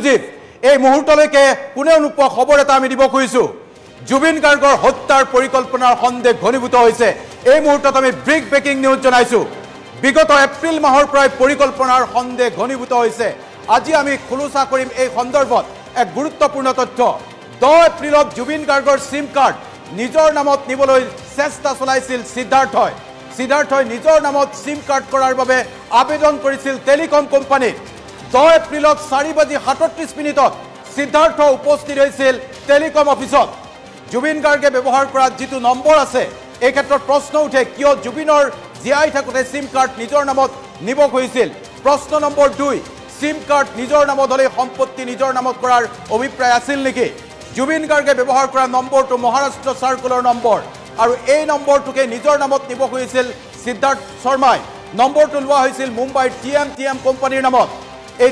exclusive এই মুহূৰ্তলৈকে কোনেও নোপোৱা খবৰ এটা আমি দিব খুজিছোঁ জুবিন গাৰ্গৰ হত্যাৰ পৰিকল্পনাৰ সন্দেহ ঘনীভূত হৈছে এই মুহূৰ্তত আমি ব্ৰেকিং নিউজ জনাইছোঁ বিগত এপ্ৰিল মাহৰ পৰাই পৰিকল্পনাৰ সন্দেহ ঘনীভূত হৈছে আজি আমি খুলুচা কৰিম এই সন্দৰ্ভত এক গুৰুত্বপূৰ্ণ তথ্য 10 এপ্ৰিলত জুবিন গাৰ্গৰ সিম কাৰ্ড নিজৰ নামত নিবলৈ চেষ্টা চলাইছিল সিদ্ধাৰ্থই নিজৰ নামত সিম কাৰ্ড কৰাৰ বাবে আবেদন কৰিছিল টেলিকম কোম্পানীত 10 এপ্ৰিলত 4:37 সিদ্ধাৰ্থ উপস্থিত হৈছিল টেলিকম অফিচত জুবিন গাৰ্গে ব্যৱহাৰ কৰা যিটো নম্বৰ আছে এই ক্ষেত্ৰত প্ৰশ্ন উঠে কিয় জুবিনৰ জিআই থাকোতে সিম কাৰ্ড নিজৰ নামত নিব খুজিছিল প্ৰশ্ন নম্বৰ 2 সিম কাৰ্ড নিজৰ নামত হলে সম্পত্তি নিজৰ নামত কৰাৰ অভিপ্ৰায় আছিল নেকি জুবিন গাৰ্গে ব্যৱহাৰ কৰা নম্বৰটো মহাৰাষ্ট্ৰ সাৰ্কুলাৰ নম্বৰ আৰু এই নম্বৰটোকে নিজৰ নামত নিব খুজিছিল সিদ্ধাৰ্থ শৰ্মাই নম্বৰটো লোৱা হৈছিল মুম্বাইৰ টিএম কোম্পানীৰ নামত এই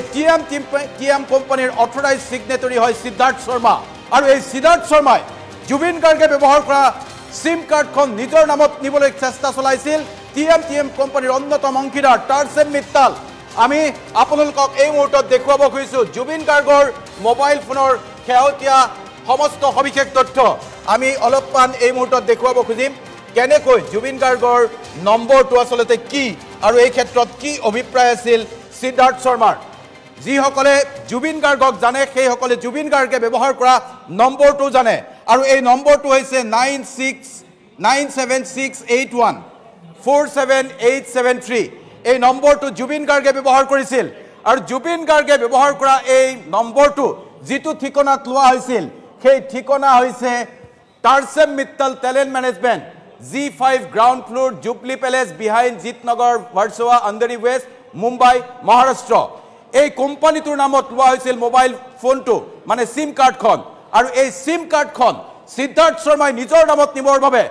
টিএম কোম্পানীৰ অথৰাইজ সিগনেটৰী হয় সিদ্ধাৰ্থ শৰ্মা আৰু এই সিদ্ধাৰ্থ শৰ্মাই জুবিন গাৰ্গে ব্যৱহাৰ কৰা সিম কাৰ্ডখন নিজৰ নামত নিবলৈ চেষ্টা চলাইছিল টিএম কোম্পানীৰ অন্যতম অংশীদাৰ টাৰ্চেন মিত্তাল আমি আপোনালোকক এই মুহূৰ্তত দেখুৱাব খুজিছোঁ জুবিন গাৰ্গৰ মোবাইল ফোনৰ শেহতীয়া সমস্ত সবিশেষ তথ্য আমি অলপমান এই মুহূৰ্তত দেখুৱাব খুজিম কেনেকৈ জুবিন গাৰ্গৰ নম্বৰটো আসলতে কি আৰু এই ক্ষেত্ৰত কি অভিপ্ৰায় আছিল সিদ্ধাৰ্থ শৰ্মাৰ যিসকলে জুবিন গাৰ্গক জানে সেইসকলে জুবিন গাৰ্গে ব্যৱহাৰ কৰা নম্বৰটো জানে আৰু এই নম্বৰটো হৈছে 969681477873 এই নম্বৰটো জুবিন গাৰ্গে ব্যৱহাৰ কৰিছিল আৰু জুবিন গাৰ্গে ব্যৱহাৰ কৰা এই নম্বৰটো যিটো ঠিকনাত লোৱা হৈছিল সেই ঠিকনা হৈছে Tarsame Mittal talent management G5 ground floor jubilee palace behind Jeetnagar Versova Andheri west Mumbai Maharashtra এই কোম্পানীটোৰ নামত লোৱা হৈছিল মোবাইল ফোনটো মানে সিম কাৰ্ডখন আৰু এই সিম কাৰ্ডখন সিদ্ধাৰ্থ শৰ্মাই নিজৰ নামত নিবৰ বাবে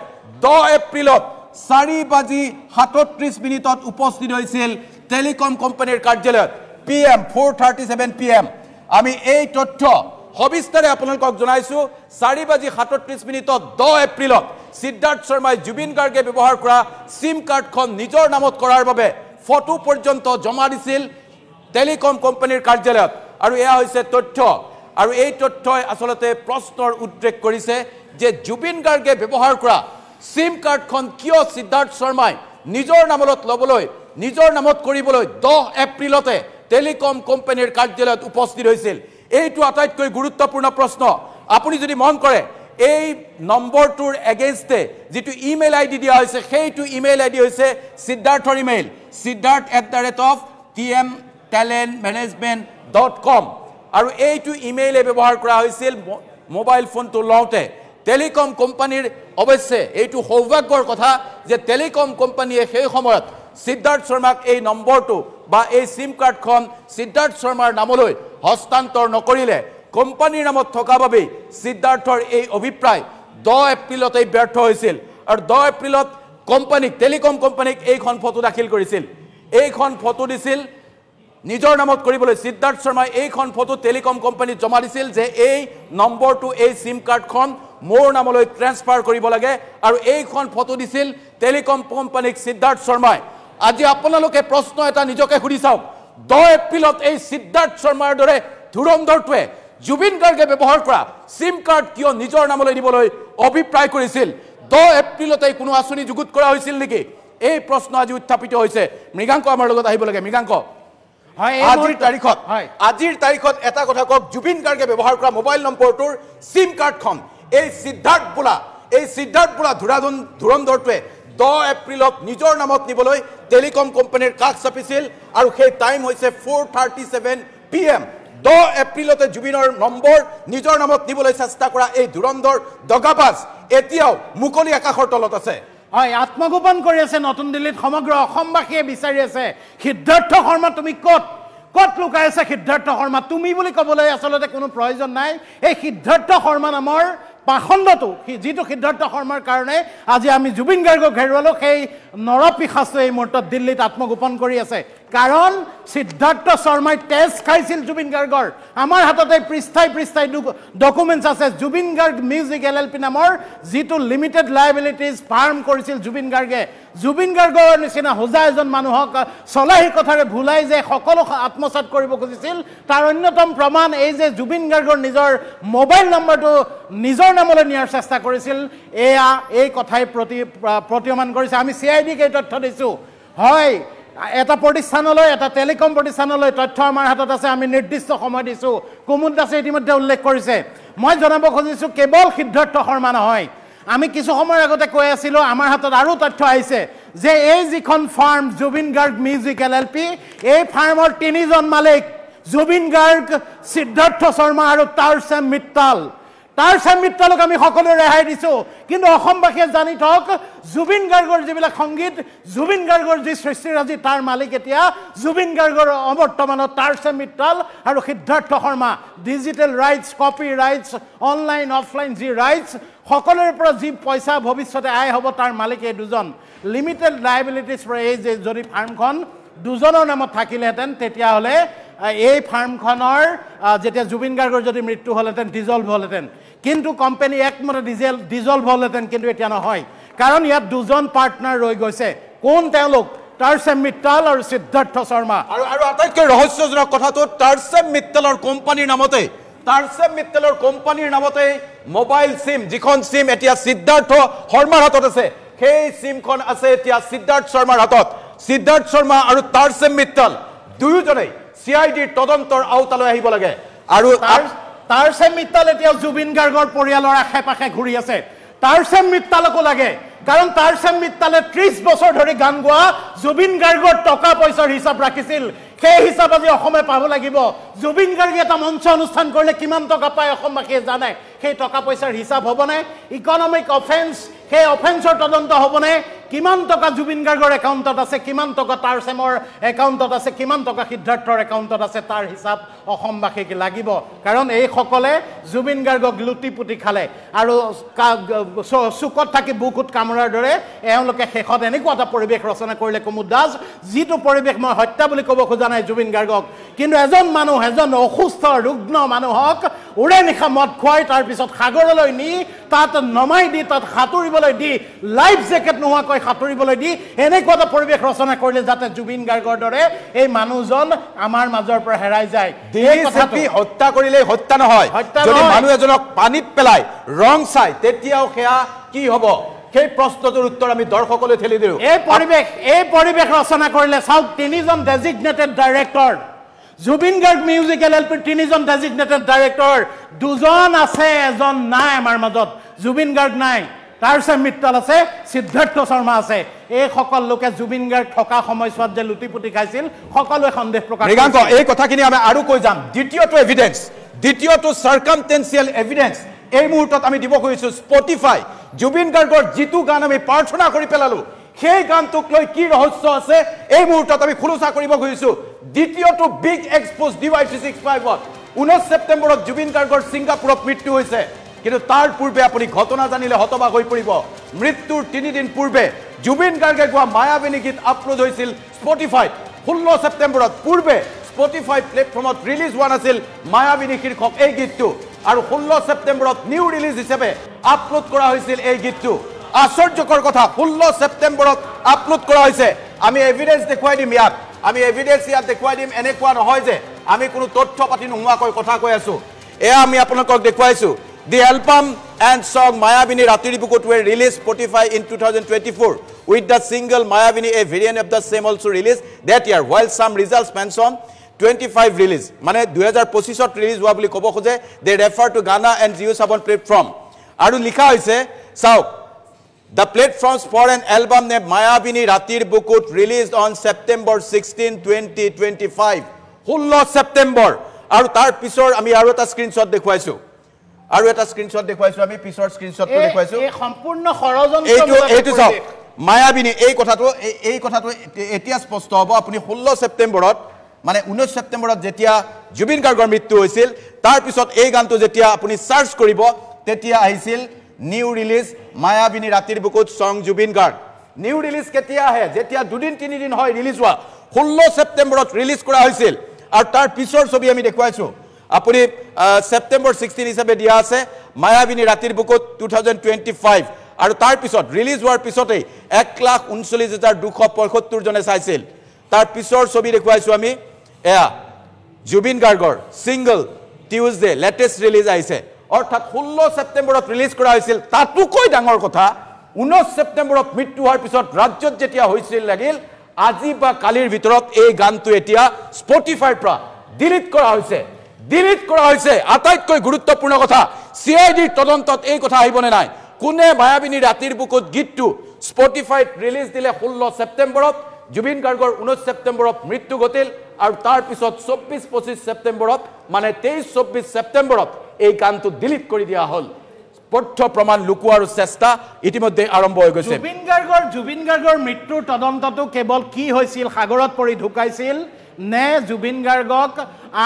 10 এপ্ৰিলত 4:37 উপস্থিত হৈছিল টেলিকম কোম্পানীৰ কাৰ্যালয়ত PM 4:37 PM আমি এই তথ্য সবিস্তাৰে আপোনালোকক জনাইছোঁ 4:37 10 এপ্ৰিলত সিদ্ধাৰ্থ শৰ্মাই জুবিন গাৰ্গে ব্যৱহাৰ কৰা সিম কাৰ্ডখন নিজৰ নামত কৰাৰ বাবে ফটো পৰ্যন্ত জমা দিছিল টেলিকম কোম্পানীৰ কাৰ্যালয়ত আৰু এয়া হৈছে তথ্য আৰু এই তথ্যই আসলতে প্ৰশ্নৰ উদ্ৰেক কৰিছে যে জুবিন গাৰ্গে ব্যৱহাৰ কৰা সিম কাৰ্ডখন কিয় সিদ্ধাৰ্থ শৰ্মাই নিজৰ নামত ল'বলৈ নিজৰ নামত কৰিবলৈ 10 এপ্ৰিলতে টেলিকম কোম্পানীৰ কাৰ্যালয়ত উপস্থিত হৈছিল এইটো আটাইতকৈ গুৰুত্বপূৰ্ণ প্ৰশ্ন আপুনি যদি মন কৰে এই নম্বৰটোৰ এগেইনষ্টে যেটো ইমেইল আইডি দিয়া হৈছে সেইটো ইমেইল আইডি হৈছে সিদ্ধাৰ্থৰ ইমেইল siddharth@tmtalentmanagement.com আৰু এইটো ইমেইলে ব্যৱহাৰ কৰা হৈছিল মোবাইল ফোনটো লওঁতে টেলিকম কোম্পানীৰ অৱশ্যে এইটো সৌভাগ্যৰ কথা যে টেলিকম কোম্পানীয়ে সেই সময়ত সিদ্ধাৰ্থ শৰ্মাক এই নম্বৰটো বা এই সিম কাৰ্ডখন সিদ্ধাৰ্থ শৰ্মাৰ নামলৈ হস্তান্তৰ নকৰিলে কোম্পানীৰ নামত থকা বাবে সিদ্ধাৰ্থৰ এই অভিপ্ৰায় 10 এপ্ৰিলতে ব্যৰ্থ হৈছিল আৰু 10 এপ্ৰিলত টেলিকম কোম্পানীক এইখন ফটো দাখিল কৰিছিল এইখন ফটো দিছিল নিজৰ নামত কৰিবলৈ সিদ্ধাৰ্থ শৰ্মাই এইখন ফটো টেলিকম কোম্পানীত জমা দিছিল যে এই নম্বৰটো এই সিম কাৰ্ডখন মোৰ নামলৈ ট্ৰান্সফাৰ কৰিব লাগে আৰু এইখন ফটো দিছিল টেলিকম কোম্পানীক সিদ্ধাৰ্থ শৰ্মাই আজি আপোনালোকে প্ৰশ্ন এটা নিজকে সুধি চাওক 10 এপ্ৰিলত এই সিদ্ধাৰ্থ শৰ্মাৰ দৰে ধুৰন্ধৰটোৱে জুবিন গাৰ্গে ব্যৱহাৰ কৰা সিম কাৰ্ড কিয় নিজৰ নামলৈ দিবলৈ অভিপ্ৰায় কৰিছিল 10 এপ্ৰিলতে কোনো আঁচনি যুগুত কৰা হৈছিল নেকি এই প্ৰশ্ন আজি উত্থাপিত হৈছে মৃগাংক আমাৰ লগত আহিব লাগে মৃগাংক আজিৰ তাৰিখত এটা কথা কওক জুবিন গাৰ্গে ব্যৱহাৰ কৰা মোবাইল নম্বৰটোৰ সিম কাৰ্ডখন এই সিদ্ধাৰ্থ বোলা ধুৰন্ধৰটোৱে 10 এপ্ৰিলত নিজৰ নামত নিবলৈ টেলিকম কোম্পানীৰ কাষ চাপিছিল আৰু সেই টাইম হৈছে 4:37 PM 10 এপ্ৰিলতে জুবিনৰ নম্বৰ নিজৰ নামত নিবলৈ চেষ্টা কৰা এই ধুৰন্ধৰ দগাবাজ এতিয়াও মুকলি আকাশৰ তলত আছে হয় আত্মগোপন কৰি আছে নতুন দিল্লীত সমগ্ৰ অসমবাসীয়ে বিচাৰি আছে সিদ্ধাৰ্থ শৰ্মা তুমি কত লুকাই আছে সিদ্ধাৰ্থ শৰ্মা তুমি বুলি ক'বলৈ আসলতে কোনো প্ৰয়োজন নাই এই সিদ্ধাৰ্থ শৰ্মা নামৰ পাখণ্ডটো যিটো সিদ্ধাৰ্থ শৰ্মাৰ কাৰণে আজি আমি জুবিন গাৰ্গক হেৰুৱালো সেই নৰপিশাচে এই মুহূৰ্তত দিল্লীত আত্মগোপন কৰি আছে কাৰণ সিদ্ধাৰ্থ শৰ্মাই টেষ্ট খাইছিল জুবিন গাৰ্গৰ আমাৰ হাততে পৃষ্ঠাই ডকুমেন্টছ আছে জুবিন গাৰ্গ মিউজিক এলএলপি নামৰ যিটো লিমিটেড লায়াবিলিটিজ ফাৰ্ম কৰিছিল জুবিন গাৰ্গে জুবিন গাৰ্গৰ নিচিনা হোজা এজন মানুহক চলাহী কথাৰে ভুলাই যে সকলো আত্মসাৎ কৰিব খুজিছিল তাৰ অন্যতম প্ৰমাণ এই যে জুবিন গাৰ্গৰ নিজৰ মোবাইল নম্বৰটো নিজৰ নামলৈ নিয়াৰ চেষ্টা কৰিছিল এয়া এই কথাই প্ৰতিমান কৰিছে আমি সিআইডি কে তথ্য দিছো হয় এটা প্ৰতিষ্ঠানলৈ এটা টেলিকম প্ৰতিষ্ঠানলৈ তথ্য আমাৰ হাতত আছে আমি নিৰ্দিষ্ট সময় দিছো কুমুদ দাসে ইতিমধ্যে উল্লেখ কৰিছে মই জনাব খুজিছো কেৱল সিদ্ধাৰ্থ শৰ্মা নহয় আমি কিছু সময়ৰ আগতে কৈ আছিলো আমাৰ হাতত আৰু তথ্য আহিছে যে এই যিখন farm Zubeen Garg music LLP এই ফাৰ্মৰ তিনিজন মালিক জুবিন গাৰ্গ সিদ্ধাৰ্থ শৰ্মা আৰু তাৰসেম মিত্তালক আমি সকলো ৰেহাই দিছো কিন্তু অসমবাসীয়ে জানি থক জুবিন গাৰ্গৰ যিবিলাক সংগীত জুবিন গাৰ্গৰ যি সৃষ্টিৰাজি তাৰ মালিক এতিয়া জুবিন গাৰ্গৰ অবৰ্তমানত তাৰসেম মিত্তাল আৰু Siddharth Sharma digital rights copy rights online offline যি ৰাইটছ সকলোৰে পৰা যি পইচা ভৱিষ্যতে আয় হ'ব তাৰ মালিক এই দুজন লিমিটেড লায়াবিলিটিজ এই যে যদি ফাৰ্মখন দুজনৰ নামত থাকিলেহেঁতেন তেতিয়াহ'লে এই ফাৰ্মখনৰ যেতিয়া জুবিন গাৰ্গৰ যদি মৃত্যু হ'লহেঁতেন ডিজলভ হ'লহেঁতেন কিন্তু কোম্পানী একমতে ডিজলভ হ'লহেঁতেন কিন্তু এতিয়া নহয় কাৰণ ইয়াত দুজন পাৰ্টনাৰ ৰৈ গৈছে কোন তেওঁলোক তাৰসেম মিত্তাল আৰু সিদ্ধাৰ্থ শৰ্মা আৰু আটাইতকৈ ৰহস্যজনক কথাটো তাৰসেম মিত্তালৰ কোম্পানীৰ নামতে মোবাইল সিম যিখন সিম এতিয়া সিদ্ধাৰ্থ শৰ্মাৰ হাতত আছে সেই সিমখন আছে এতিয়া সিদ্ধাৰ্থ শৰ্মাৰ হাতত সিদ্ধাৰ্থ শৰ্মা আৰু তাৰসেম মিত্তাল দুয়োজনেই সিআইডিৰ তদন্তৰ আওতালৈ আহিব লাগে আৰু তাৰসেম মিত্তাল এতিয়া জুবিন গাৰ্গৰ পৰিয়ালৰ আশে-পাশে ঘূৰি আছে তাৰসেম মিত্তালকো লাগে কাৰণ তাৰসেম মিত্তালে 30 বছৰ ধৰি গান গোৱা জুবিন গাৰ্গৰ টকা পইচাৰ হিচাপ ৰাখিছিল সেই হিচাপ আজি অসমে পাব লাগিব জুবিন গাৰ্গে এটা মঞ্চ অনুষ্ঠান কৰিলে কিমান টকা পায় অসমবাসীয়ে জানে সেই টকা পইচাৰ হিচাপ হ'বনে ইকনমিক অফেন্স সেই অফেন্সৰ তদন্ত হ'বনে কিমান টকা জুবিন গাৰ্গৰ একাউণ্টত আছে কিমান টকা তাৰসেমৰ একাউণ্টত আছে কিমান টকা সিদ্ধাৰ্থৰ একাউণ্টত আছে তাৰ হিচাপ অসমবাসীক লাগিব কাৰণ এই সকলে জুবিন গাৰ্গক লুটি-পুটি খালে আৰু চুকত থাকি বুকুত কামৰাৰ দৰে এওঁলোকে শেষত এনেকুৱা এটা পৰিৱেশ ৰচনা কৰিলে কুমুদ দাস যিটো পৰিৱেশ মই হত্যা বুলি ক'ব খোজা নাই জুবিন গাৰ্গক কিন্তু এজন অসুস্থ ৰুগ্ন মানুহক উৰে নিশা মদ খুৱাই তাৰ পিছত সাগৰলৈ নি তাত নমাই দি তাত সাঁতুৰিবলৈ দি লাইফ জেকেট নোহোৱাকৈ সাঁতুৰিবলৈ দি এনেকুৱা এটা পৰিৱেশ ৰচনা কৰিলে যাতে জুবিন গাৰ্গৰ দৰে এই মানুহজন আমাৰ মাজৰ পৰা হেৰাই যায় হত্যা কৰিলে হত্যা নহয় যদি মানুহ এজনক পানীত পেলাই ৰং চাই তেতিয়াও সেয়া কি হ'ব সেই প্ৰশ্নটোৰ উত্তৰ আমি দৰ্শকলৈ ঠেলি দিওঁ এই পৰিৱেশ ৰচনা কৰিলে চাওক তিনিজন designated director Zubeen Garg music LLP তিনিজন ডেজিগনেটেড ডাইৰেক্টৰ দুজন আছে এজন নাই আমাৰ মাজত জুবিন গাৰ্গ নাই তাৰসেম মিত্তাল আছে সিদ্ধাৰ্থ শৰ্মা আছে এই সকল লোকে জুবিন গাৰ্গ থকা সময়ছোৱাত যে লুটি-পুটি খাইছিল সকলোৱে সন্দেহ প্ৰকাশ কৰিছে এই কথাখিনি আমি আৰু কৈ যাম দ্বিতীয়টো সাৰ্কামটেনচিয়েল এভিডেন্স এই মুহূৰ্তত আমি দিব খুজিছো স্পটিফাই জুবিন গাৰ্গৰ যিটো গান আমি প্ৰাৰ্থনা কৰি পেলালো সেই গানটোক লৈ কি ৰহস্য আছে এই মুহূৰ্তত আমি খুলুচা কৰিব খুজিছো দ্বিতীয়টো বিগ এক্সপোজ DY365 19 ছেপ্টেম্বৰত জুবিন গাৰ্গৰ ছিংগাপুৰত মৃত্যু হৈছে কিন্তু তাৰ পূৰ্বে আপুনি ঘটনা জানিলে হতবাক হৈ পৰিব মৃত্যুৰ 3 দিন পূৰ্বে জুবিন গাৰ্গে গোৱা মায়াবিনী গীত আপলোড হৈছিল স্পটিফাইত 16 ছেপ্টেম্বৰত পূৰ্বে স্পটিফাই প্লেটফৰ্মত ৰিলিজ হোৱা নাছিল মায়াবিনী শীৰ্ষক এই গীতটো আৰু 16 ছেপ্টেম্বৰত নিউ ৰিলিজ হিচাপে আপলোড কৰা হৈছিল এই গীতটো আশ্চৰ্যকৰ কথা 16 ছেপ্টেম্বৰত আপলোড কৰা হৈছে আমি এভিডেন্স দেখুৱাই দিম ইয়াত দেখুৱাই দিম এনেকুৱা নহয় যে আমি কোনো তথ্য পাতি নোহোৱাকৈ কথা কৈ আছো এয়া আমি আপোনালোকক দেখুৱাইছো The album and song Mayabini Ratir Bukut were released Spotify in 2024 with the single Mayabini a variant of the same also released that year while some results mention 25 release মানে 2025 ত ৰিলিজ হোৱা বুলি ক'ব খোজে they refer to Ghana and JioSaavn platform আৰু লিখা হৈছে চাওক the platforms for an album named Mayabini Ratir Bukut released on September 16 2025 16 September আৰু তাৰ পিছৰ আমি আৰু এটা স্ক্ৰিনশ্বট দেখুৱাইছো আৰু এটা স্ক্ৰিনশ্বট দেখুৱাইছো আমি পিছৰ স্ক্ৰিনশ্বটটো দেখুৱাইছো এই সম্পূৰ্ণ ষড়যন্ত্ৰ এইটো চাওক মায়াবিনী এই কথাটো এতিয়া স্পষ্ট হ'ব আপুনি 16 ছেপ্টেম্বৰত মানে 19 ছেপ্টেম্বৰত যেতিয়া জুবিন গাৰ্গৰ মৃত্যু হৈছিল তাৰ পিছত এই গানটো যেতিয়া আপুনি সাৰ্চ কৰিব তেতিয়া আহিছিল নিউ ৰিলিজ মায়াবিনী ৰাতিৰ বুকুত সং জুবিন গাৰ্গ নিউ ৰিলিজ কেতিয়া আহে যেতিয়া দুদিন তিনিদিন হয় ৰিলিজ হোৱা 16 ছেপ্টেম্বৰত ৰিলিজ কৰা হৈছিল আৰু তাৰ পিছৰ ছবি আমি দেখুৱাইছো আপুনি ছেপ্টেম্বৰ 16 হিচাপে দিয়া আছে মায়াবিনী ৰাতিৰ বুকুত 2025 আৰু তাৰ পিছত ৰিলিজ হোৱাৰ পিছতেই 1,39,275 জনে চাইছিল তাৰ পিছৰ ছবি দেখুৱাইছো আমি এয়া জুবিন গাৰ্গৰ সিঙ্গল টিউজডে লেটেষ্ট ৰিলিজ আহিছে অৰ্থাৎ 16 ছেপ্টেম্বৰত ৰিলিজ কৰা হৈছিল তাতোকৈ ডাঙৰ কথা 19 ছেপ্টেম্বৰত মৃত্যু হোৱাৰ পিছত ৰাজ্যত যেতিয়া হৈছিল লাগিল আজি বা কালিৰ ভিতৰত এই গানটো এতিয়া স্পটিফাইৰ পৰা ডিলিট কৰা হৈছে আটাইতকৈ গুৰুত্বপূৰ্ণ কথা সিআইডিৰ তদন্তত এই কথা আহিবনে নাই কোনে মায়াবিনী ৰাতিৰ বুকুত গীতটো স্পটিফাইত ৰিলিজ দিলে 16 ছেপ্টেম্বৰত জুবিন গাৰ্গৰ 19 ছেপ্টেম্বৰত মৃত্যু ঘটিল আৰু তাৰ পিছত 24-25 ছেপ্টেম্বৰত মানে 23-24 ছেপ্টেম্বৰত এই গানটো ডিলিট কৰি দিয়া হল পথ্য প্ৰমাণ লুকুৱাৰ চেষ্টা ইতিমধ্যে আৰম্ভ হৈ গৈছে জুবিন গাৰ্গৰ মৃত্যুৰ তদন্তটো কেৱল কি হৈছিল সাগৰত পৰি ঢুকাইছিল নে জুবিন গাৰ্গক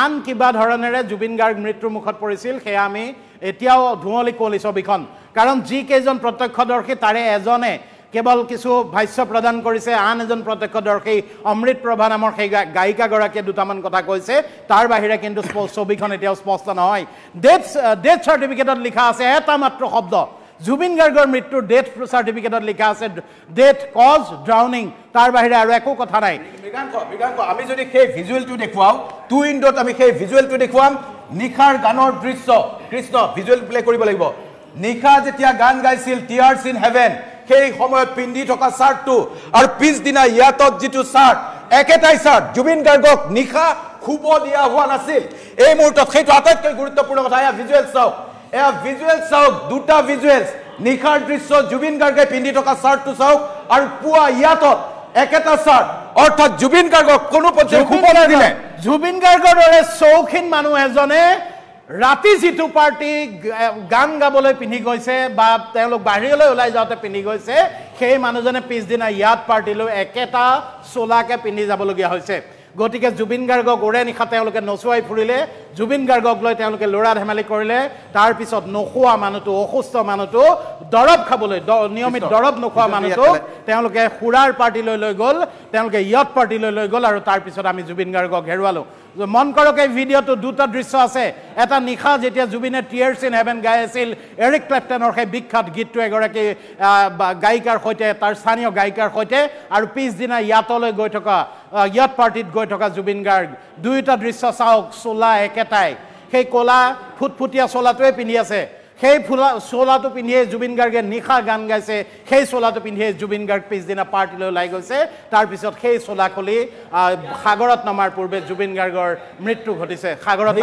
আন কিবা ধৰণেৰে জুবিন গাৰ্গ মৃত্যুৰ মুখত পৰিছিল সেয়া আমি এতিয়াও ধুঁৱলি কুঁৱলী ছবিখন কাৰণ যি কেইজন প্ৰত্যক্ষদৰ্শী তাৰে এজনে কেৱল কিছু ভাষ্য প্ৰদান কৰিছে আন এজন প্ৰত্যক্ষদৰ্শী অমৃত প্ৰভা নামৰ সেই গায়িকাগৰাকীয়ে দুটামান কথা কৈছে তাৰ বাহিৰে কিন্তু ছবিখন এতিয়াও স্পষ্ট নহয় ডেথ চাৰ্টিফিকেটত লিখা আছে এটা মাত্ৰ শব্দ জুবিন গাৰ্গৰ মৃত্যুৰ ডেথ চাৰ্টিফিকেটত লিখা আছে ডেথ কজ ড্ৰাউনিং তাৰ বাহিৰে আৰু একো কথা নাই মৃগাংক আমি যদি সেই ভিজুৱেলটো দেখুৱাও টু ইণ্ডত আমি সেই ভিজুৱেলটো দেখুৱাম নিখাৰ গানৰ দৃশ্য কৃষ্ণ ভিজুৱেল প্লে কৰিব লাগিব নিখা যেতিয়া গান গাইছিল টিয়াৰ্স ইন হেভেন সেই সময়ত পিন্ধি থকা শাৰ্টটো আৰু পিছদিনা ইয়াতত যিটো শাৰ্ট একেটাই শাৰ্ট জুবিন গাৰ্গক নিখা খুব দিয়া হোৱা নাছিল এই মুহূৰ্তত সেইটো আটাইতকৈ গুৰুত্বপূৰ্ণ কথা এয়া ভিজুৱেল চাওক দুটা ভিজুৱেলছ নিখাৰ দৃশ্য জুবিন গাৰ্গে পিন্ধি থকা শাৰ্টটো চাওক আৰু পুৱা ইয়াতত একেটা শাৰ্ট অৰ্থাৎ জুবিন গাৰ্গক কোনো পৰ্যায়ে খুব নিদিলে জুবিন গাৰ্গৰ দৰে চৌখিন মানুহ এজনে ৰাতি যিটো পাৰ্টি গান গাবলৈ পিন্ধি গৈছে বা তেওঁলোক বাহিৰলৈ ওলাই যাওঁতে পিন্ধি গৈছে সেই মানুহজনে পিছদিনা ইয়াত পাৰ্টিলৈ একেটা চোলাকে পিন্ধি যাবলগীয়া হৈছে গতিকে জুবিন গাৰ্গক ওৰে নিশা তেওঁলোকে নচুৱাই ফুৰিলে জুবিন গাৰ্গক লৈ তেওঁলোকে লৰা ধেমালি কৰিলে তাৰ পিছত নখোৱা মানুহটো অসুস্থ মানুহটো দৰব খাবলৈ নিয়মিত দৰব নখোৱা মানুহটো তেওঁলোকে খুৰাৰ পাৰ্টিলৈ লৈ গ'ল তেওঁলোকে ইয়ত পাৰ্টিলৈ লৈ গ'ল আৰু তাৰ পিছত আমি জুবিন গাৰ্গক হেৰুৱালো মন কৰক এই ভিডিঅ'টো দুটা দৃশ্য আছে এটা নিশা যেতিয়া জুবিনে টিয়াৰ্স ইন হেভেন গাই আছিল এৰিক ক্লেপটনৰ সেই বিখ্যাত গীতটো এগৰাকী গায়িকাৰ সৈতে তাৰ স্থানীয় গায়িকাৰ সৈতে আৰু পিছদিনা ইয়াতলৈ গৈ থকা ইয়াত পাৰ্টিত গৈ থকা জুবিন গাৰ্গ দুয়োটা দৃশ্য চাওক চোলা একেটাই সেই ক'লা ফুটফুটীয়া চোলাটোৱে পিন্ধি আছে সেই চোলাটো পিন্ধিয়ে জুবিন গাৰ্গে নিশা গান গাইছে সেই চোলাটো পিন্ধিয়ে জুবিন গাৰ্গ পিছদিনা পাৰ্টিলৈ ওলাই গৈছে তাৰপিছত সেই চোলা খুলি সাগৰত নমাৰ পূৰ্বে জুবিন গাৰ্গৰ মৃত্যু ঘটিছে সাগৰত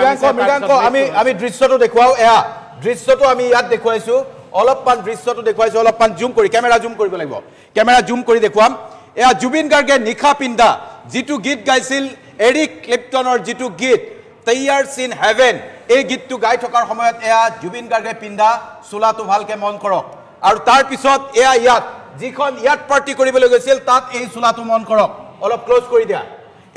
আমি দৃশ্যটো দেখুৱাও এয়া দৃশ্যটো আমি ইয়াত দেখুৱাইছো অলপমান দৃশ্যটো দেখুৱাইছো অলপমান জুম কৰি কেমেৰা জুম কৰিব লাগিব কেমেৰা জুম কৰি দেখুৱাম এয়া জুবিন গাৰ্গে নিশা পিন্ধা যিটো গীত গাইছিল এৰিক ক্লেপটনৰ যিটো গীত টিয়াৰ্স ইন হেভেন এই গীতটো গাই থকাৰ সময়ত এয়া জুবিন গাৰ্গে পিন্ধা চোলাটো ভালকে মন কৰক আৰু তাৰ পিছত এয়া যিখন ইয়াত পাৰ্টি কৰিবলৈ গৈছিল তাত এই চোলাটো মন কৰক অলপ ক্লোজ কৰি দিয়া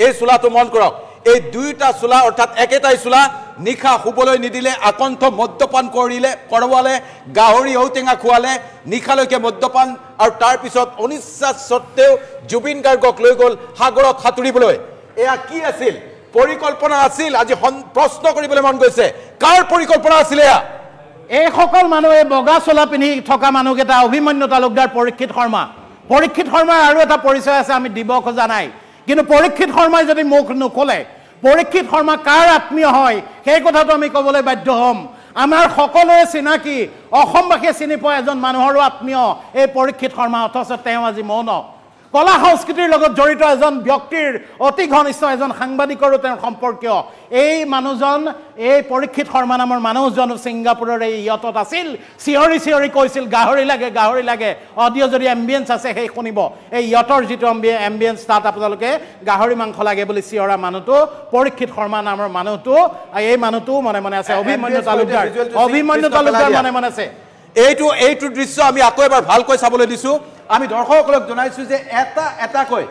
এই চোলাটো মন কৰক এই দুইটা চোলা অৰ্থাৎ একেটাই চোলা নিশা শুবলৈ নিদিলে আকণ্ঠ মদ্যপান কৰৱালে গাহৰি ঔটেঙা খোৱালে নিশালৈকে মদ্যপান আৰু তাৰ পিছত অনিচ্ছা সত্ত্বেও জুবিন গাৰ্গক লৈ গ'ল সাগৰত সাঁতুৰিবলৈ এয়া কি আছিল পৰিকল্পনা আছিল আজি প্ৰশ্ন কৰিবলৈ মন গৈছে কাৰ পৰিকল্পনা আছিল এয়া এইসকল মানুহে বগা চোলা পিন্ধি থকা মানুহকেইটা অভিমন্যু তালুকদাৰ পৰীক্ষিত শৰ্মাৰ আৰু এটা পৰিচয় আছে আমি দিব খোজা নাই কিন্তু পৰীক্ষিত শৰ্মাই যদি মুখ নোখোলে পৰীক্ষিত শৰ্মা কাৰ আত্মীয় হয় সেই কথাটো আমি ক'বলৈ বাধ্য হ'ম আমাৰ সকলোৱে চিনাকি অসমবাসীয়ে চিনি পোৱা এজন মানুহৰো আত্মীয় এই পৰীক্ষিত শৰ্মা অথচ তেওঁ আজি মৌন কলা সংস্কৃতিৰ লগত জড়িত এজন ব্যক্তিৰ অতি ঘনিষ্ঠ এজন সাংবাদিকৰো তেওঁৰ সম্পৰ্কীয় এই মানুহজন এই পৰীক্ষিত শৰ্মা নামৰ মানুহজন ছিংগাপুৰৰ এই ইয়তত আছিল চিঞৰি কৈছিল গাহৰি লাগে অডিঅ' যদি এম্বিয়েন্স আছে সেই শুনিব এই ইয়তৰ যিটো এম্বিয়েন্স তাত আপোনালোকে গাহৰি মাংস লাগে বুলি চিঞৰা মানুহটো পৰীক্ষিত শৰ্মা নামৰ মানুহটো এই মানুহটো মনে মনে আছে অভিমন্যু তালুকদাৰ মনে আছে এইটো দৃশ্য আমি আকৌ এবাৰ ভালকৈ চাবলৈ দিছো আমি দৰ্শকসকলক জনাইছো যে এটাকৈ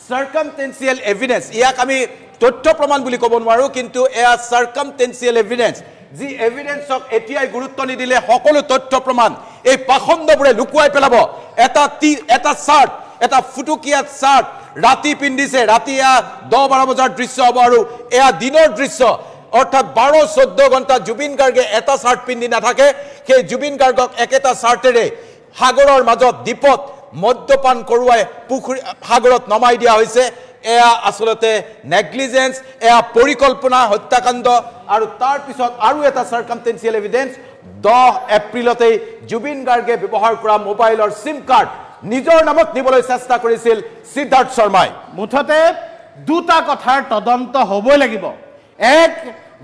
সাৰ্কামটেনচিয়েল এভিডেন্স ইয়াক আমি তথ্য প্ৰমাণ বুলি ক'ব নোৱাৰো কিন্তু এয়া সাৰ্কামটেনচিয়েল এভিডেন্স যি এভিডেন্সক এতিয়াই গুৰুত্ব নিদিলে সকলো তথ্য প্ৰমাণ এই পাখণ্ডবোৰে লুকুৱাই পেলাব এটা শাৰ্ট এটা ফুটুকীয়া শাৰ্ট ৰাতি পিন্ধিছে ৰাতি 10-12 বজাৰ দৃশ্য হ'ব আৰু এয়া দিনৰ দৃশ্য অৰ্থাৎ 12-14 ঘণ্টা জুবিন গাৰ্গে এটা শাৰ্ট পিন্ধি নাথাকে সেই জুবিন গাৰ্গক একেটা শাৰ্টেৰে সাগৰৰ মাজত দ্বীপত মদ্যপান কৰোৱাই পুখুৰী সাগৰত নমাই দিয়া হৈছে এয়া আসলতে নেগলিজেন্স এয়া পৰিকল্পনা হত্যাকাণ্ড আৰু তাৰ পিছত আৰু এটা সাৰ্কামটেন্সিয়েল এভিডেন্স 10 এপ্ৰিলতে জুবিন গাৰ্গে ব্যৱহাৰ কৰা মোবাইলৰ সিম কাৰ্ড নিজৰ নামত নিবলৈ চেষ্টা কৰিছিল সিদ্ধাৰ্থ শৰ্মাই মুঠতে দুটা কথাৰ তদন্ত হ'বই লাগিব এক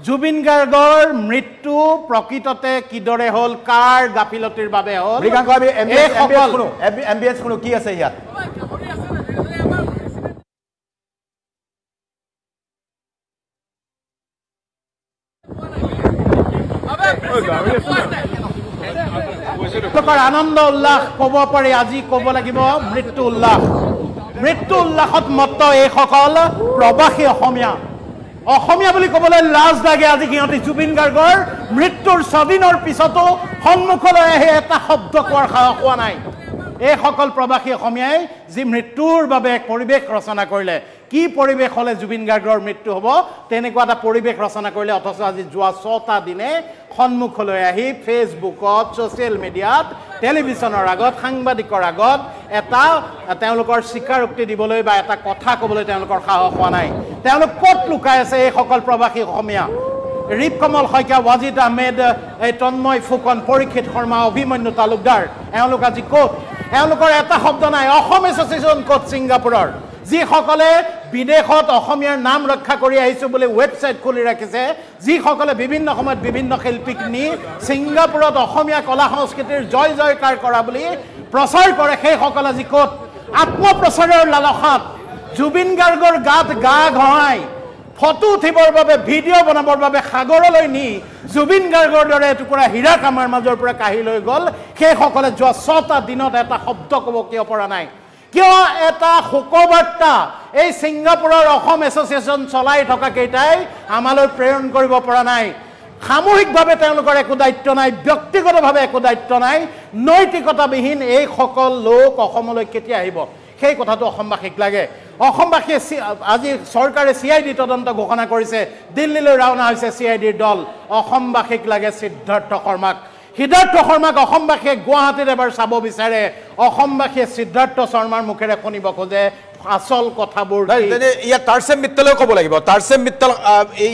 জুবিন গাৰ্গৰ মৃত্যু প্ৰকৃততে কিদৰে হ'ল কাৰ গাফিলতিৰ বাবে হ'ল মৃগাংক আমি এমবিএছ কোনো কি আছে ইয়াত আনন্দ উল্লাস ক'ব পাৰি আজি ক'ব লাগিব মৃত্যু উল্লাসত মত্ত এইসকল প্ৰবাসী অসমীয়া বুলি ক'বলৈ লাজ লাগে আজি সিহঁতি জুবিন গাৰ্গৰ মৃত্যুৰ 6 দিনৰ পিছতো সন্মুখলৈ আহি এটা শব্দ কোৱাৰ সাহস হোৱা নাই এইসকল প্ৰবাসী অসমীয়াই যি মৃত্যুৰ বাবে এক পৰিৱেশ ৰচনা কৰিলে কি পৰিৱেশ হ'লে জুবিন গাৰ্গৰ মৃত্যু হ'ব তেনেকুৱা এটা পৰিৱেশ ৰচনা কৰিলে অথচ আজি যোৱা 6টা দিনে সন্মুখলৈ আহি ফেচবুকত ছ'চিয়েল মিডিয়াত টেলিভিছনৰ আগত সাংবাদিকৰ আগত এটা তেওঁলোকৰ স্বীকাৰোক্তি দিবলৈ বা এটা কথা ক'বলৈ তেওঁলোকৰ সাহস হোৱা নাই তেওঁলোক ক'ত লুকাই আছে এইসকল প্ৰবাসী অসমীয়া ৰিপ কমল শইকীয়া ৱাজিদ আহমেদ এই তন্ময় ফুকন পৰীক্ষিত শৰ্মা অভিমন্যু তালুকদাৰ এওঁলোক আজি ক'ত এওঁলোকৰ এটা শব্দ নাই অসম এছ'চিয়েশ্যন ক'ত ছিংগাপুৰৰ যিসকলে বিদেশত অসমীয়াৰ নাম ৰক্ষা কৰি আহিছোঁ বুলি ৱেবছাইট খুলি ৰাখিছে যিসকলে বিভিন্ন সময়ত বিভিন্ন শিল্পীক নি ছিংগাপুৰত অসমীয়া কলা সংস্কৃতিৰ জয় জয়কাৰ কৰা বুলি প্ৰচাৰ কৰে সেইসকল আজি ক'ত আত্মপ্ৰচাৰৰ লালসাত জুবিন গাৰ্গৰ গাত গা ঘঁহাই ফটো উঠিবৰ বাবে ভিডিঅ' বনাবৰ বাবে সাগৰলৈ নি জুবিন গাৰ্গৰ দৰে এটুকুৰা হীৰাক আমাৰ মাজৰ পৰা কাঢ়ি লৈ গ'ল সেইসকলে যোৱা 6টা দিনত এটা শব্দ ক'ব কিয় পৰা নাই কিয় এটা শোকবাৰ্তা এই ছিংগাপুৰৰ অসম এছ'চিয়েশ্যন চলাই থকা কেইটাই আমালৈ প্ৰেৰণ কৰিব পৰা নাই সামূহিকভাৱে তেওঁলোকৰ একো দায়িত্ব নাই ব্যক্তিগতভাৱে একো দায়িত্ব নাই নৈতিকতাবিহীন এইসকল লোক অসমলৈ কেতিয়া আহিব সেই কথাটো অসমবাসীক লাগে অসমবাসীয়ে আজি চৰকাৰে CID তদন্ত ঘোষণা কৰিছে দিল্লীলৈ ৰাওনা হৈছে CIDৰ দল অসমবাসীক লাগে সিদ্ধাৰ্থ শৰ্মাক অসমবাসীয়ে গুৱাহাটীত এবাৰ চাব বিচাৰে অসমবাসীয়ে সিদ্ধাৰ্থ শৰ্মাৰ মুখেৰে শুনিব খোজে আসল কথাবোৰ ইয়াত তাৰসেম মিত্তলৈ ক'ব লাগিব তাৰসেম মিত্তল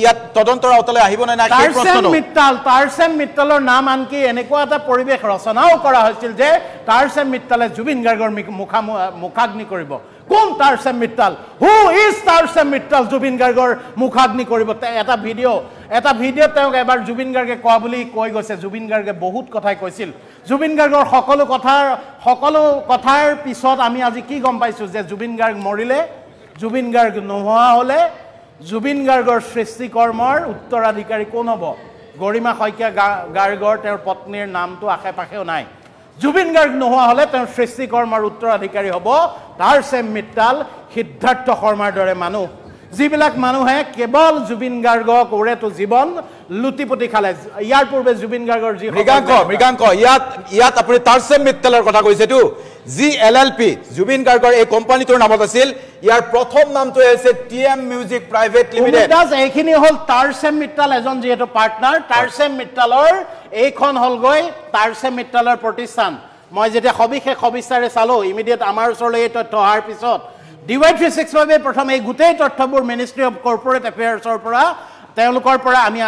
ইয়াত তদন্তৰ আওতালৈ আহিব নে নাই তাৰসেম মিত্তলৰ নাম আনকি এনেকুৱা এটা পৰিৱেশ ৰচনাও কৰা হৈছিল যে তাৰসেম মিত্তলে জুবিন গাৰ্গৰ মুখাগ্নি কৰিব কোন তাৰসেম মিত্তল হু ইজ তাৰসেম মিত্তল জুবিন গাৰ্গৰ মুখাগ্নি কৰিব এটা ভিডিঅ' তেওঁক এবাৰ জুবিন গাৰ্গে কোৱা বুলি কৈ গৈছে জুবিন গাৰ্গে বহুত কথাই কৈছিল জুবিন গাৰ্গৰ সকলো কথাৰ পিছত আমি আজি কি গম পাইছোঁ যে জুবিন গাৰ্গ মৰিলে জুবিন গাৰ্গ নোহোৱা হ'লে জুবিন গাৰ্গৰ সৃষ্টিকৰ্মৰ উত্তৰাধিকাৰী কোন হ'ব গৰিমা শইকীয়া গাৰ্গৰ তেওঁৰ পত্নীৰ নামটো আশে পাশেও নাই জুবিন গাৰ্গ নোহোৱা হ'লে তেওঁৰ সৃষ্টিকৰ্মৰ উত্তৰাধিকাৰী হ'ব তাৰসেম মিত্তল সিদ্ধাৰ্থ শৰ্মাৰ দৰে মানুহ যিবিলাক মানুহে কেৱল জুবিন গাৰ্গক ওৰেটো জীৱন লুটিপুটি খালে ইয়াৰ পূৰ্বে জুবিন গাৰ্গৰ যি মৃগাংক ইয়াত আপুনি তাৰসেম মিত্তলৰ কথা কৈছেতো যি LLP জুবিন গাৰ্গৰ এই কোম্পানীটোৰ নামত আছিল ইয়াৰ প্ৰথম নামটো হৈছে TM মিউজিক প্ৰাইভেট লিমিটেড এইখিনি হ'ল তাৰসেম মিত্তল এজন যিহেতু পাৰ্টনাৰ তাৰসেম মিত্তলৰ এইখন হ'লগৈ তাৰসেম মিত্তলৰ প্ৰতিষ্ঠান মই যেতিয়া সবিস্তাৰে চালো ইমিডিয়েট আমাৰ ওচৰলৈ এই তথ্য অহাৰ পিছত DY365 প্ৰথম এই গোটেই তথ্যবোৰ মিনিষ্ট্ৰি অফ কৰ্পৰেট এফেয়াৰ্ছৰ পৰা তেওঁলোকৰ পৰা আমি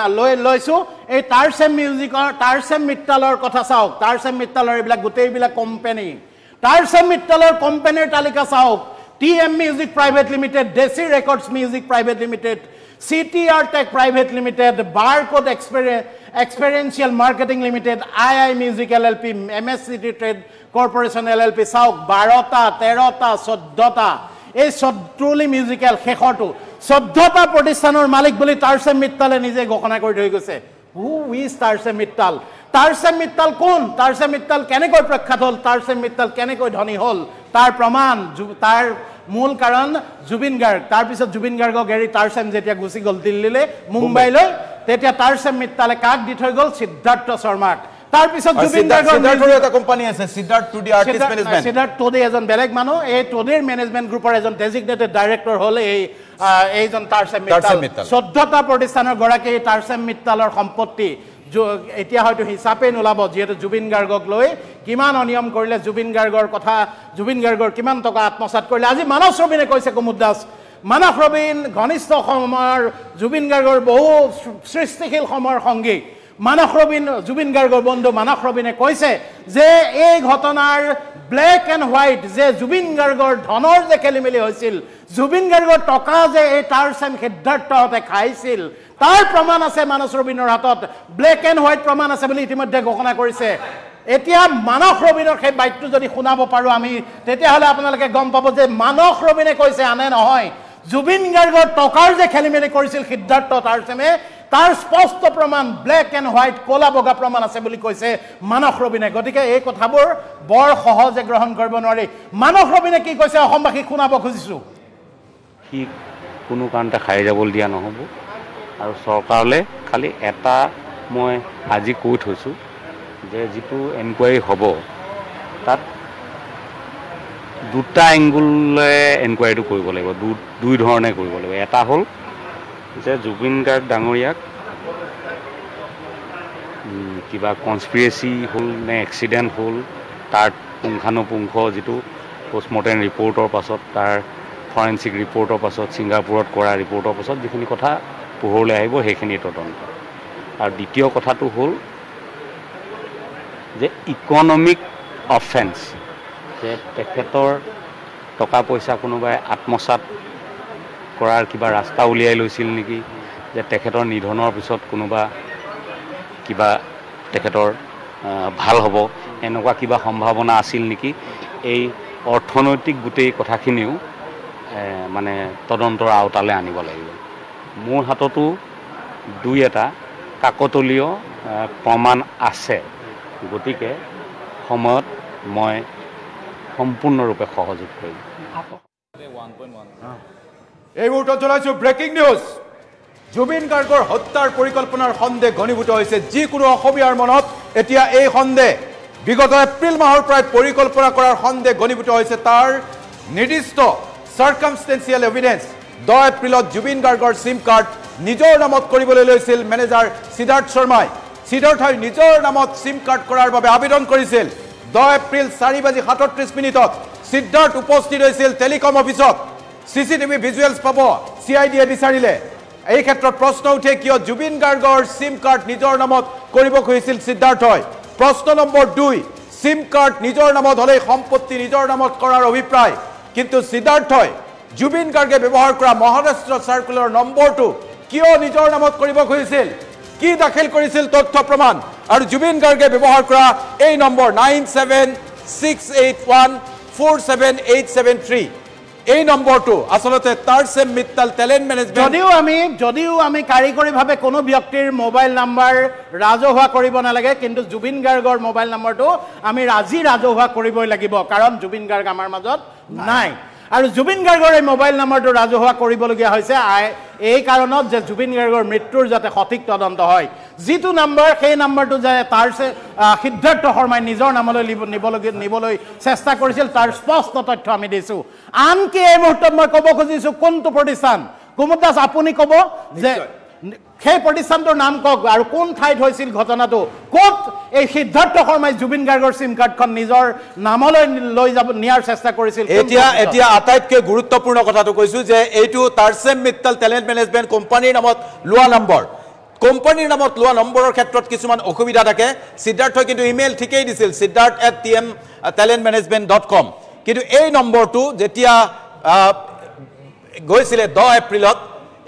লৈছোঁ এই তাৰসেম মিত্তলৰ কথা চাওক তাৰসেম মিত্তলৰ এইবিলাক গোটেইবিলাক কোম্পানী তাৰসেম মিত্তলৰ কোম্পানীৰ তালিকা চাওক TM music private limited Desi records music private limited CTR tech private limited barcode experiential marketing limited II music LLP MSCT trade corporation LLP চাওক 12টা 13টা 14টা এই ট্ৰুলি মিউজিকেল শেষৰটো 14টা প্ৰতিষ্ঠানৰ মালিক বুলি তাৰসেম মিত্তলে নিজে ঘোষণা কৰি থৈ গৈছে হু ইজ তাৰসেম মিত্তল কোন তাৰসেম মিত্তল কেনেকৈ প্ৰখ্যাত হ'ল তাৰসেম মিত্তল কেনেকৈ ধনী হ'ল তাৰ প্ৰমাণ তাৰ মূল কাৰণ জুবিন গাৰ্গ তাৰপিছত জুবিন গাৰ্গক এৰি তাৰসেম যেতিয়া গুচি গ'ল দিল্লীলৈ মুম্বাইলৈ তেতিয়া তাৰসেম মিত্তলে কাক দি থৈ গ'ল সিদ্ধাৰ্থ শৰ্মাক তাৰ পিছত জুবিন গাৰ্গৰ সিদ্ধাৰ্থৰ এটা কোম্পানী আছে সিদ্ধাৰ্থ টুডি আৰ্টিষ্ট মেনেজমেন্ট সিদ্ধাৰ্থ টুডি এজন বেলেগ মানুহ এই টুডিৰ মেনেজমেন্ট গ্ৰুপৰ এজন ডেজিগনেটেড ডাইৰেক্টৰ হ'ল এইজন টাৰছেম মিত্তাল 14টা প্ৰতিষ্ঠানৰ গৰাকী টাৰছেম মিত্তালৰ সম্পত্তি এতিয়া হয়তো হিচাপে নোলাব যিহেতু জুবিন গাৰ্গক লৈ কিমান অনিয়ম কৰিলে জুবিন গাৰ্গৰ কিমান টকা আত্মসাৎ কৰিলে আজি মানস ৰবিনে কৈছে কুমুদ দাস মানস ৰবিন ঘনিষ্ঠ সময়ৰ জুবিন গাৰ্গৰ বহু সৃষ্টিশীল সময়ৰ সংগী মানস ৰবিন জুবিন গাৰ্গৰ বন্ধু মানস ৰবিনে কৈছে যে এই ঘটনাৰ ব্লেক এণ্ড হোৱাইট যে জুবিন গাৰ্গৰ ধনৰ যে খেলিমেলি হৈছিল জুবিন গাৰ্গৰ টকা যে এই টাৰছেম সিদ্ধাৰ্থহঁতে খাইছিল তাৰ প্ৰমাণ আছে মানস ৰবিনৰ হাতত ব্লেক এণ্ড হোৱাইট প্ৰমাণ আছে বুলি ইতিমধ্যে ঘোষণা কৰিছে এতিয়া মানস ৰবিনৰ সেই বাইটটো যদি শুনাব পাৰোঁ আমি তেতিয়াহ'লে আপোনালোকে গম পাব যে মানস ৰবিনে কৈছে আনে নহয় জুবিন গাৰ্গৰ টকাৰ যে খেলিমেলি কৰিছিল সিদ্ধাৰ্থ টাৰছেমে তাৰ স্পষ্ট প্ৰমাণ ব্লেক এণ্ড হোৱাইট ক'লা বগা প্ৰমাণ আছে বুলি কৈছে মানস ৰবিনে গতিকে এই কথাবোৰ বৰ সহজে গ্ৰহণ কৰিব নোৱাৰি মানস ৰবিনে কি কৈছে অসমবাসীক শুনাব খুজিছোঁ সি কোনো কাৰণতে খাই যাবলৈ দিয়া নহ'ব আৰু চৰকাৰলৈ খালি এটা মই আজি কৈ থৈছোঁ যে যিটো এনকুৱাৰী হ'ব তাত দুটা এংগুলে এনকুৱাৰীটো কৰিব লাগিব দুই ধৰণে কৰিব লাগিব এটা হ'ল যে জুবিন গাৰ্গ ডাঙৰীয়াক কিবা কনস্পিৰেচি হ'ল নে এক্সিডেণ্ট হ'ল তাৰ পুংখানুপুংখ যিটো পোষ্টমৰ্টেম ৰিপৰ্টৰ পাছত তাৰ ফৰেনচিক ৰিপৰ্টৰ পাছত ছিংগাপুৰত কৰা ৰিপৰ্টৰ পাছত যিখিনি কথা পোহৰলৈ আহিব সেইখিনি তদন্ত আৰু দ্বিতীয় কথাটো হ'ল যে ইকনমিক অফেন্স যে তেখেতৰ টকা পইচা কোনোবাই আত্মসাৎ কৰাৰ কিবা ৰাস্তা উলিয়াই লৈছিল নেকি যে তেখেতৰ নিধনৰ পিছত কোনোবা কিবা তেখেতৰ ভাল হ'ব এনেকুৱা কিবা সম্ভাৱনা আছিল নেকি এই অৰ্থনৈতিক গোটেই কথাখিনিও মানে তদন্তৰ আওতালৈ আনিব লাগিব মোৰ হাততো দুই এটা কাকতলীয় প্ৰমাণ আছে গতিকে সময়ত মই সম্পূৰ্ণৰূপে সহযোগ কৰিম এই মুহূৰ্তত জনাইছো ব্ৰেকিং নিউজ জুবিন গাৰ্গৰ হত্যাৰ পৰিকল্পনাৰ সন্দেহ ঘনীভূত হৈছে যিকোনো অসমীয়াৰ মনত এতিয়া এই সন্দেহ বিগত এপ্ৰিল মাহৰ পৰাই পৰিকল্পনা কৰাৰ সন্দেহ ঘনীভূত হৈছে তাৰ নিৰ্দিষ্ট সাৰ্কামষ্টেন্সিয়েল এভিডেন্স 10 এপ্ৰিলত জুবিন গাৰ্গৰ সিম কাৰ্ড নিজৰ নামত কৰিবলৈ লৈছিল মেনেজাৰ সিদ্ধাৰ্থ শৰ্মাই সিদ্ধাৰ্থই নিজৰ নামত সিম কাৰ্ড কৰাৰ বাবে আবেদন কৰিছিল 10 এপ্ৰিল 4:37 সিদ্ধাৰ্থ উপস্থিত হৈছিল টেলিকম অফিচত চিচিটিভি ভিজুৱেলছ পাব চিআইডিয়ে বিচাৰিলে এই ক্ষেত্ৰত প্ৰশ্ন উঠে কিয় জুবিন গাৰ্গৰ সিম কাৰ্ড নিজৰ নামত কৰিব খুজিছিল সিদ্ধাৰ্থই প্ৰশ্ন নম্বৰ 2 সিম কাৰ্ড নিজৰ নামত হলে সম্পত্তি নিজৰ নামত কৰাৰ অভিপ্ৰায় কিন্তু সিদ্ধাৰ্থই জুবিন গাৰ্গে ব্যৱহাৰ কৰা মহাৰাষ্ট্ৰ সাৰ্কুলাৰ নম্বৰটো কিয় নিজৰ নামত কৰিব খুজিছিল কি দাখিল কৰিছিল তথ্য প্ৰমাণ আৰু জুবিন গাৰ্গে ব্যৱহাৰ কৰা এই নম্বৰ 9768147873 এই নম্বৰটো আসলতে টাৰছেম মিত্তাল টেলেন্ট মেনেজমেন্ট যদিও আমি কাৰিকৰীভাৱে কোনো ব্যক্তিৰ মোবাইল নাম্বাৰ ৰাজহুৱা কৰিব নালাগে কিন্তু জুবিন গাৰ্গৰ মোবাইল নম্বৰটো আমি ৰাজহুৱা কৰিবই লাগিব কাৰণ জুবিন গাৰ্গ আমাৰ মাজত নাই আৰু জুবিন গাৰ্গৰ এই মোবাইল নম্বৰটো ৰাজহুৱা কৰিবলগীয়া হৈছে এই কাৰণত যে জুবিন গাৰ্গৰ মৃত্যুৰ যাতে সঠিক তদন্ত হয় যিটো নম্বৰ সেই নম্বৰটো যে সিদ্ধাৰ্থ শৰ্মাই নিজৰ নামলৈ নিবলৈ চেষ্টা কৰিছিল তাৰ স্পষ্ট তথ্য আমি দিছোঁ আনকি এই মুহূৰ্তত মই ক'ব খুজিছোঁ কোনটো প্ৰতিষ্ঠান কুমুদ দাস আপুনি ক'ব যে সেই প্ৰতিষ্ঠানটোৰ নাম কওক আৰু কোন ঠাইত হৈছিল ঘটনাটো ক'ত এই সিদ্ধাৰ্থ শৰ্মাই জুবিন গাৰ্গৰ সিম কাৰ্ডখন নিজৰ নামলৈ লৈ যাব নিয়াৰ চেষ্টা কৰিছিল এতিয়া আটাইতকৈ গুৰুত্বপূৰ্ণ কথাটো কৈছো যে এইটো টাৰছেম মিত্তাল টেলেন্ট মেনেজমেন্ট কোম্পানীৰ নামত লোৱা নম্বৰ কোম্পানীৰ নামত লোৱা নম্বৰৰ ক্ষেত্ৰত কিছুমান অসুবিধা থাকে সিদ্ধাৰ্থই কিন্তু ইমেইল ঠিকেই দিছিল siddharth@tmtalentmanagement.com কিন্তু এই নম্বৰটো যেতিয়া গৈছিলে 10 এপ্ৰিলত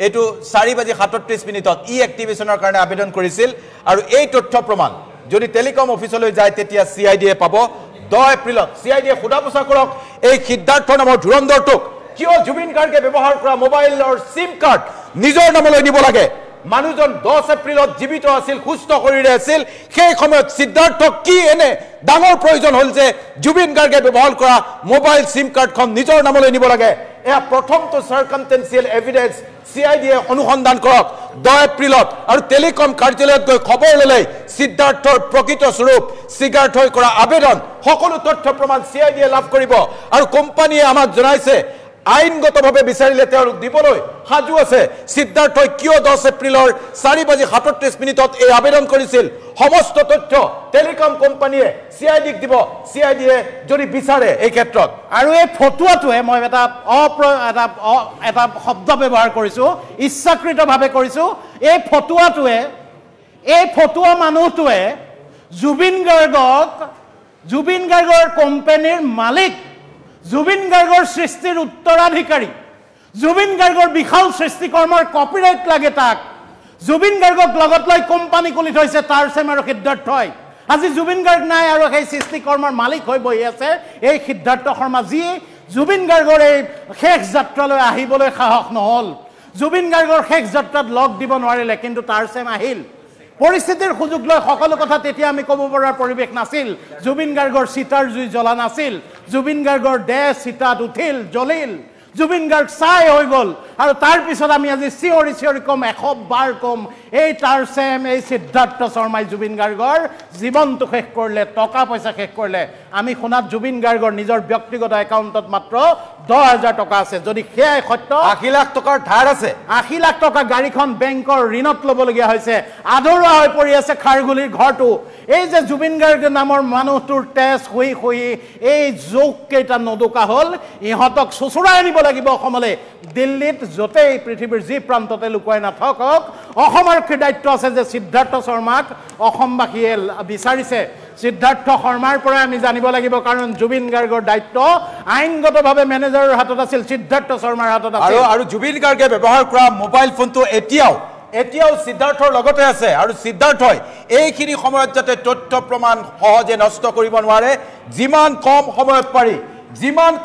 এটো 4:37 ই এক্টিভেশনৰ কাৰণে আবেদন কৰিছিল আৰু এই তথ্য প্ৰমাণ যদি টেলিকম অফিচলৈ যায় তেতিয়া সিআইডিয়ে পাব 10 এপ্ৰিলত সিআইডিয়ে খুদা পোছা কৰক এই সিদ্ধাৰ্থ নামৰ ধুৰন্ধৰটোক কিয় জুবিন গাৰ্গে ব্যৱহাৰ কৰা মোবাইলৰ সিম কাৰ্ড নিজৰ নামলৈ নিব লাগে মানুহজন 10 এপ্ৰিলত জীবিত আছিল সুস্থ শৰীৰে আছিল সেই সময়ত সিদ্ধাৰ্থক কি এনে ডাঙৰ প্ৰয়োজন হ'ল যে জুবিন গাৰ্গে ব্যৱহাৰ কৰা মোবাইল সিম কাৰ্ডখন নিজৰ নামলৈ নিব লাগে এয়া প্ৰথমটো সাৰ্কামটেনচিয়েল এভিডেন্স CIDয়ে অনুসন্ধান কৰক 10 এপ্ৰিলত আৰু টেলিকম কাৰ্যালয়ত গৈ খবৰ ল'লে সিদ্ধাৰ্থৰ প্ৰকৃত স্বৰূপ সিগাৰ্ট হৈ কৰা আবেদন সকলো তথ্য প্ৰমাণ CIDয়ে লাভ কৰিব আৰু কোম্পানীয়ে আমাক জনাইছে আইনগতভাৱে বিচাৰিলে তেওঁলোক দিবলৈ সাজু আছে সিদ্ধাৰ্থই কিয় 10 এপ্ৰিলৰ 4:37 এই আবেদন কৰিছিল সমস্ত তথ্য টেলিকম কোম্পানীয়ে CIDক দিব CIDয়ে যদি বিচাৰে এই ক্ষেত্ৰত আৰু এই ফটোৱাটোৱে মই এটা শব্দ ব্যৱহাৰ কৰিছো ইচ্ছাকৃতভাৱে কৰিছো এই ফটোৱা মানুহটোৱে জুবিন গাৰ্গৰ কোম্পানীৰ মালিক জুবিন গাৰ্গৰ সৃষ্টিৰ উত্তৰাধিকাৰী জুবিন গাৰ্গৰ বিশাল সৃষ্টিকৰ্মৰ কপিৰাইট লাগে তাক জুবিন গাৰ্গক লগত লৈ কোম্পানী খুলি থৈছে টাৰচেম আৰু সিদ্ধাৰ্থই আজি জুবিন গাৰ্গ নাই আৰু সেই সৃষ্টিকৰ্মৰ মালিক হৈ বহি আছে এই সিদ্ধাৰ্থ শৰ্মা যি জুবিন গাৰ্গৰ এই শেষ যাত্ৰালৈ আহিবলৈ সাহস নহল জুবিন গাৰ্গৰ শেষ যাত্ৰাত লগ দিব নোৱাৰিলে কিন্তু টাৰচেম আহিল পৰিস্থিতিৰ সুযোগ লৈ সকলো কথা তেতিয়া আমি ক'ব পৰাৰ পৰিৱেশ নাছিল জুবিন গাৰ্গৰ চিতাৰ জুই জ্বলা নাছিল জুবিন গাৰ্গৰ দেহ চিতাত উঠিল জ্বলিল জুবিন গাৰ্গ চাই হৈ গ'ল আৰু তাৰ পিছত আমি আজি চিঞৰি কম 100 বাৰ কম এই টাৰচেম এই সিদ্ধাৰ্থ শৰ্মাই জুবিন গাৰ্গৰ জীৱনটো শেষ কৰিলে টকা পইচা শেষ কৰিলে আমি শুনাত জুবিন গাৰ্গৰ নিজৰ ব্যক্তিগত একাউণ্টত মাত্ৰ 10,000 টকা আছে যদি সেয়াই সত্য 80 লাখ টকাৰ ধাৰ আছে 80 লাখ টকা গাড়ীখন বেংকৰ ঋণত ল'বলগীয়া হৈছে আধৰুৱা হৈ পৰি আছে খাৰগুলিৰ ঘৰটো এই যে জুবিন গাৰ্গ নামৰ মানুহটোৰ তেজ হৈ এই জোক কেইটা নদুকা হ'ল ইহঁতক চুচুৰাই আনিব লাগিব অসমলৈ দিল্লীত যতেই পৃথিৱীৰ যি প্ৰান্ততে লুকুৱাই নাথাকক অসম আৰক্ষীৰ দায়িত্ব আছে যে সিদ্ধাৰ্থ শৰ্মাক অসমবাসীয়ে বিচাৰিছে সিদ্ধাৰ্থ শৰ্মাৰ পৰা আমি জানিব লাগিব কাৰণ জুবিন গাৰ্গৰ দায়িত্ব আইনগতভাৱে মেনেজাৰৰ হাতত আছিল সিদ্ধাৰ্থ শৰ্মাৰ হাতত আছিল আৰু জুবিন গাৰ্গে ব্যৱহাৰ কৰা মোবাইল ফোনটো এতিয়াও সিদ্ধাৰ্থৰ লগতে আছে আৰু সিদ্ধাৰ্থই এইখিনি সময়ত যাতে তথ্য প্ৰমাণ সহজে নষ্ট কৰিব নোৱাৰে যিমান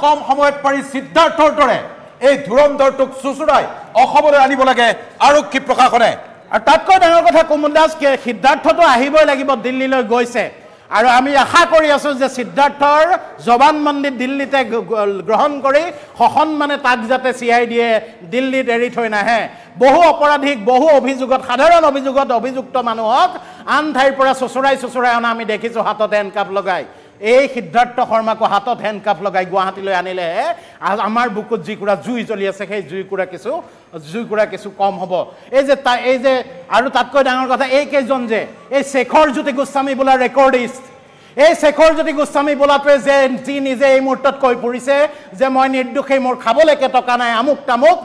কম সময়ত পাৰি সিদ্ধাৰ্থৰ দৰে এই ধুৰন্ধৰটোক চুচুৰাই অসমলৈ আনিব লাগে আৰক্ষী প্ৰশাসনে আৰু তাতকৈ ডাঙৰ কথা কুমুল দাস সিদ্ধাৰ্থটো আহিবই লাগিব দিল্লীলৈ গৈছে আৰু আমি আশা কৰি আছো যে সিদ্ধাৰ্থৰ জবানবন্দী দিল্লীতে গ্ৰহণ কৰি সসন্মানে তাক যাতে CIDয়ে দিল্লীত এৰি থৈ নাহে বহু অপৰাধীক বহু অভিযোগত সাধাৰণ অভিযোগত অভিযুক্ত মানুহক আন ঠাইৰ পৰা চুচুৰাই অনা আমি দেখিছো হাতত হেণ্ডকাফ লগাই এই সিদ্ধাৰ্থ শৰ্মাকো হাতত হেণ্ডকাফ লগাই গুৱাহাটীলৈ আনিলে আমাৰ বুকুত যিকুৰা জুই জ্বলি আছে সেই জুইকুৰা কিছু কম হ'ব এই যে আৰু তাতকৈ ডাঙৰ কথা এই কেইজন যে এই শেখৰ জ্যোতি গোস্বামী বোলা ৰেকৰ্ডিষ্ট এই শেখৰ জ্যোতি গোস্বামী বোলাটোৱে যে যি নিজে এই মুহূৰ্তত কৈ ফুৰিছে যে মই নিৰ্দোষী মোৰ খাবলৈকে টকা নাই আমুক তামুক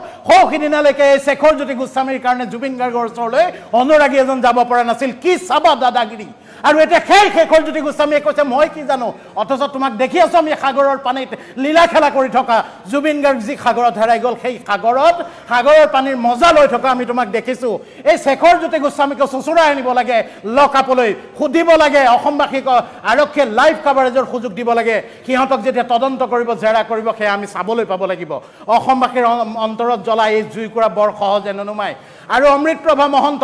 সিদিনালৈকে এই শেখৰ জ্যোতি গোস্বামীৰ কাৰণে জুবিন গাৰ্গৰ ওচৰলৈ অনুৰাগী এজন যাব পৰা নাছিল কি চাবা দাদাগিৰি আৰু এটা শেখৰ জ্যোতি গোস্বামীয়ে কৈছে মই কি জানো অথচ তোমাক দেখি আছো আমি সাগৰৰ পানীত লীলা খেলা কৰি থকা জুবিন গাৰ্গ যি সাগৰত হেৰাই গ'ল সেই সাগৰৰ পানীৰ মজা লৈ থকা আমি তোমাক দেখিছো এই শেখৰ জ্যোতি গোস্বামীক চুচুৰাই আনিব লাগে লকআপলৈ সুধিব লাগে অসমবাসীক আৰক্ষীয়ে লাইভ কভাৰেজৰ সুযোগ দিব লাগে সিহঁতক যেতিয়া তদন্ত কৰিব জেৰা কৰিব সেয়া আমি চাবলৈ পাব লাগিব অসমবাসীৰ অন্তৰত জ্বলা এই জুইকুৰা বৰ সহজে নুনুমাই আৰু অমৃতপ্ৰভা মহন্ত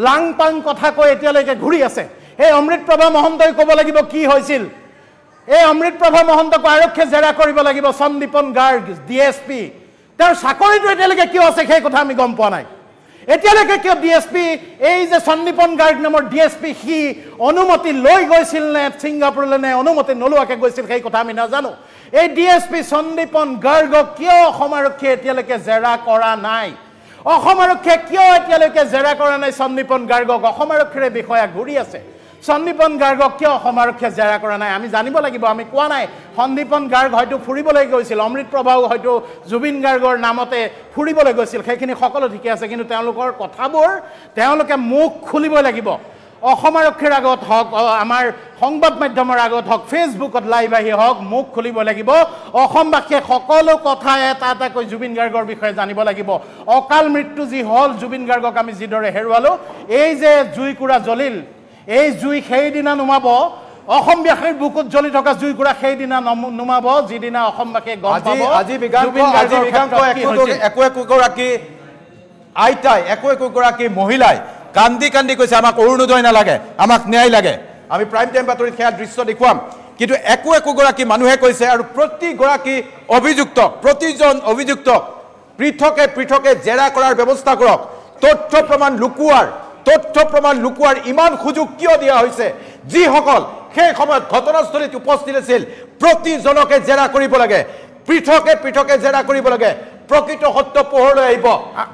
লাংপাং কথা কৈ এতিয়ালৈকে ঘূৰি আছে এই অমৃতপ্ৰভা মহন্তই ক'ব লাগিব কি হৈছিল এই অমৃতপ্ৰভা মহন্তক আৰক্ষীয়ে জেৰা কৰিব লাগিব সন্দীপন গাৰ্গ DSP তেওঁৰ চাকৰিটো এতিয়ালৈকে কিয় আছে সেই কথা আমি গম পোৱা নাই এতিয়ালৈকে কিয় DSP এই যে সন্দীপন গাৰ্গ নামৰ DSP সি অনুমতি লৈ গৈছিল নে ছিংগাপুৰলৈ নে অনুমতি নলোৱাকে গৈছিল সেই কথা আমি নাজানো এই DSP সন্দীপন গাৰ্গক কিয় অসম আৰক্ষীয়ে এতিয়ালৈকে জেৰা কৰা নাই অসম আৰক্ষীয়ে কিয় এতিয়ালৈকে জেৰা কৰা নাই সন্দীপন গাৰ্গক অসম আৰক্ষীৰ বিষয়া ঘূৰি আছে সন্দীপন গাৰ্গক কিয় অসম আৰক্ষীয়ে জেৰা কৰা নাই আমি জানিব লাগিব আমি কোৱা নাই সন্দীপন গাৰ্গ হয়তো ফুৰিবলৈ গৈছিল অমৃতপ্ৰভাও হয়তো জুবিন গাৰ্গৰ নামতে ফুৰিবলৈ গৈছিল সেইখিনি সকলো ঠিকে আছে কিন্তু তেওঁলোকৰ কথাবোৰ তেওঁলোকে মুখ খুলিব লাগিব অসম আৰক্ষীৰ আগত হওক আমাৰ সংবাদ মাধ্যমৰ আগত হওক ফেচবুকত লাইভ আহি হওক মুখ খুলিব লাগিব অসমবাসীয়ে সকলো কথা এটা কৈ জুবিন গাৰ্গৰ বিষয়ে জানিব লাগিব অকাল মৃত্যু যি হ'ল জুবিন গাৰ্গক আমি যিদৰে হেৰুৱালো এই যে জুইকুৰা জ্বলিল এই জুই সেইদিনা নুমাব অসমবাসীৰ বুকুত জ্বলি থকা জুইকুৰা সেইদিনা নুমাব যিদিনা অসমবাসীয়ে গম পাব আজি একোগৰাকী আইতাই একোগৰাকী মহিলাই কান্দি কৈছে আমাক অৰুণোদয় নালাগে আমাক ন্যায় লাগে আমি প্ৰাইম টাইম বাতৰিত সেয়া দৃশ্য দেখুৱাম কিন্তু একোগৰাকী মানুহে কৈছে আৰু প্ৰতিজন অভিযুক্তক পৃথকে জেৰা কৰাৰ ব্যৱস্থা কৰক তথ্য প্ৰমাণ লুকুৱাৰ ইমান সুযোগ কিয় দিয়া হৈছে যিসকল সেই সময়ত ঘটনাস্থলীত উপস্থিত আছিল প্ৰতিজনকে জেৰা কৰিব লাগে পৃথকে জেৰা কৰিব লাগে প্ৰকৃত সত্য পোহৰলৈ আহিব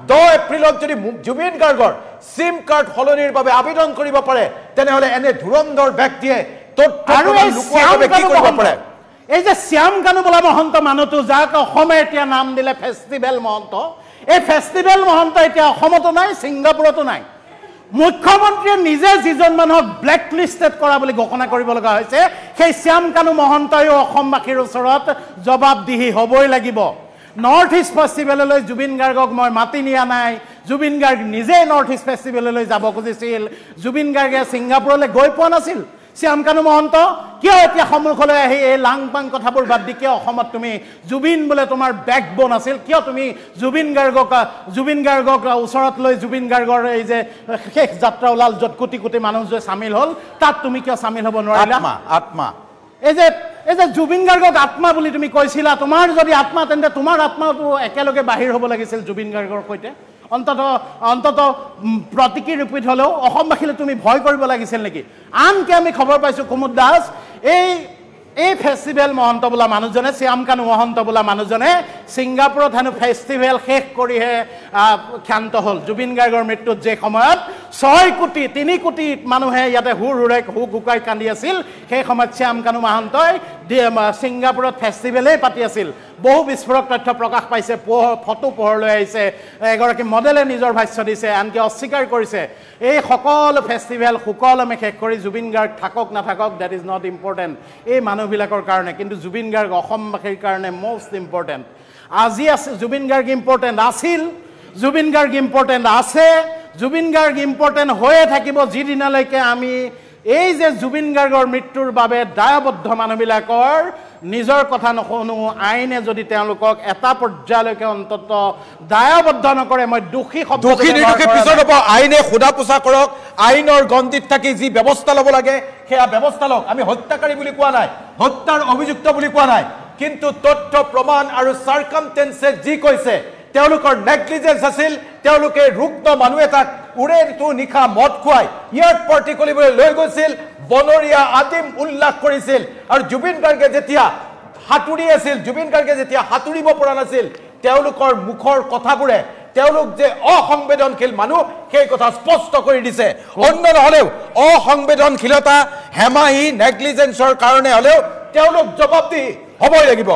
10 এপ্ৰিলত যদি জুবিন গাৰ্গৰ সিম কাৰ্ড সলনিৰ বাবে আবেদন কৰিব পাৰে তেনেহলে এনে ধুৰন্ধৰ ব্যক্তিয়ে তথ্য লুকুৱাৰ বাবে কি কৰিব পাৰে এই যে শ্যাম কানু বোলা মহন্ত মানুহটো যাক অসমে এতিয়া নাম দিলে ফেষ্টিভেল মহন্ত এই ফেষ্টিভেল মহন্ত এতিয়া অসমতো নাই ছিংগাপুৰতো নাই মুখ্যমন্ত্ৰীয়ে নিজে যিজন মানুহক ব্লেক লিষ্টেড কৰা বুলি ঘোষণা কৰিব লগা হৈছে সেই শ্যাম কানু মহন্তয়ো অসমবাসীৰ ওচৰত জবাবদিহি হ'বই লাগিব নৰ্থ ইষ্ট ফেষ্টিভেললৈ জুবিন গাৰ্গক মই মাতি নিয়া নাই জুবিন গাৰ্গ নিজে নৰ্থ ইষ্ট ফেষ্টিভেললৈ যাব খুজিছিল জুবিন গাৰ্গে ছিংগাপুৰলৈ গৈ পোৱা নাছিল শ্যাম কানু মহন্ত কিয় এতিয়া সন্মুখলৈ আহি এই লাংপাং কথাবোৰ বাদ দি কিয় অসমত তুমি জুবিন বোলে তোমাৰ বেকবোন আছিল কিয় তুমি জুবিন গাৰ্গক ওচৰত লৈ জুবিন গাৰ্গৰ এই যে শেষ যাত্ৰা ওলাল য'ত কোটি মানুহ যে চামিল হ'ল তাত তুমি কিয় চামিল হ'ব নোৱাৰিলা আত্মা এই যে জুবিন গাৰ্গক আত্মা বুলি তুমি কৈছিলা তোমাৰ যদি আত্মা তেন্তে তোমাৰ আত্মাটো একেলগে বাহিৰ হ'ব লাগিছিল জুবিন গাৰ্গৰ সৈতে অন্তত প্ৰতীকী ৰূপত হ'লেও অসমবাসীলৈ তুমি ভয় কৰিব লাগিছিল নেকি আনকি আমি খবৰ পাইছোঁ কুমুদ দাস এই ফেষ্টিভেল মহন্ত বোলা মানুহজনে শ্যাম কানু মহন্ত বোলা মানুহজনে ছিংগাপুৰত হেনো ফেষ্টিভেল শেষ কৰিহে ক্ষান্ত হ'ল জুবিন গাৰ্গৰ মৃত্যুত যে সময়ত 3 কোটি মানুহে ইয়াতে হুকাই কান্দি আছিল সেই সময়ত শ্যাম কানু মহন্তই ছিংগাপুৰত ফেষ্টিভেলেই পাতি আছিল বহু বিস্ফোৰক তথ্য প্ৰকাশ পাইছে ফটো পোহৰলৈ আহিছে এগৰাকী মডেলে নিজৰ ভাষ্য দিছে আনকি অস্বীকাৰ কৰিছে এই সকলো ফেষ্টিভেল সুকলমে শেষ কৰি জুবিন গাৰ্গ থাকক নাথাকক ডেট ইজ নট ইম্পৰ্টেণ্ট এই মানুহবিলাকৰ কাৰণে কিন্তু জুবিন গাৰ্গ অসমবাসীৰ কাৰণে মষ্ট ইম্পৰ্টেণ্ট আজি আছে জুবিন গাৰ্গ ইম্পৰ্টেণ্ট আছিল জুবিন গাৰ্গ ইম্পৰ্টেণ্ট আছে জুবিন গাৰ্গ ইম্পৰ্টেণ্ট হৈয়ে থাকিব যিদিনালৈকে আমি এই যে জুবিন গাৰ্গৰ মৃত্যুৰ বাবে দায়বদ্ধ মানুহবিলাকৰ নিজৰ কথা নশুনো আইনে যদি তেওঁলোকক এটা পৰ্যায়লৈকে অন্তত দায়বদ্ধ নকৰে মই দোষী পিছত হ'ব আইনে সোধা পোছা কৰক আইনৰ গণ্ডিত থাকি যি ব্যৱস্থা ল'ব লাগে সেয়া ব্যৱস্থা লওক আমি হত্যাকাৰী বুলি কোৱা নাই হত্যাৰ অভিযুক্ত বুলি কোৱা নাই কিন্তু তথ্য প্ৰমাণ আৰু চাৰ্কামটেন্সে যি কৈছে তেওঁলোকৰ নেগলিজেন্স আছিল তেওঁলোকে ৰুগ্ন মানুহ এটাক উৰেটো নিশা মদ খুৱাই ইয়াত পাৰ্টি কৰিবলৈ লৈ গৈছিল বনৰীয়া আদিম উল্লাস কৰিছিল আৰু জুবিন গাৰ্গে যেতিয়া সাঁতুৰিব পৰা নাছিল তেওঁলোকৰ মুখৰ কথাবোৰে তেওঁলোক যে অসংবেদনশীল মানুহ সেই কথা স্পষ্ট কৰি দিছে অন্য নহলেও অসংবেদনশীলতা হেমাহি নেগলিজেন্সৰ কাৰণে হলেও তেওঁলোক জবাবদিহি হ'বই লাগিব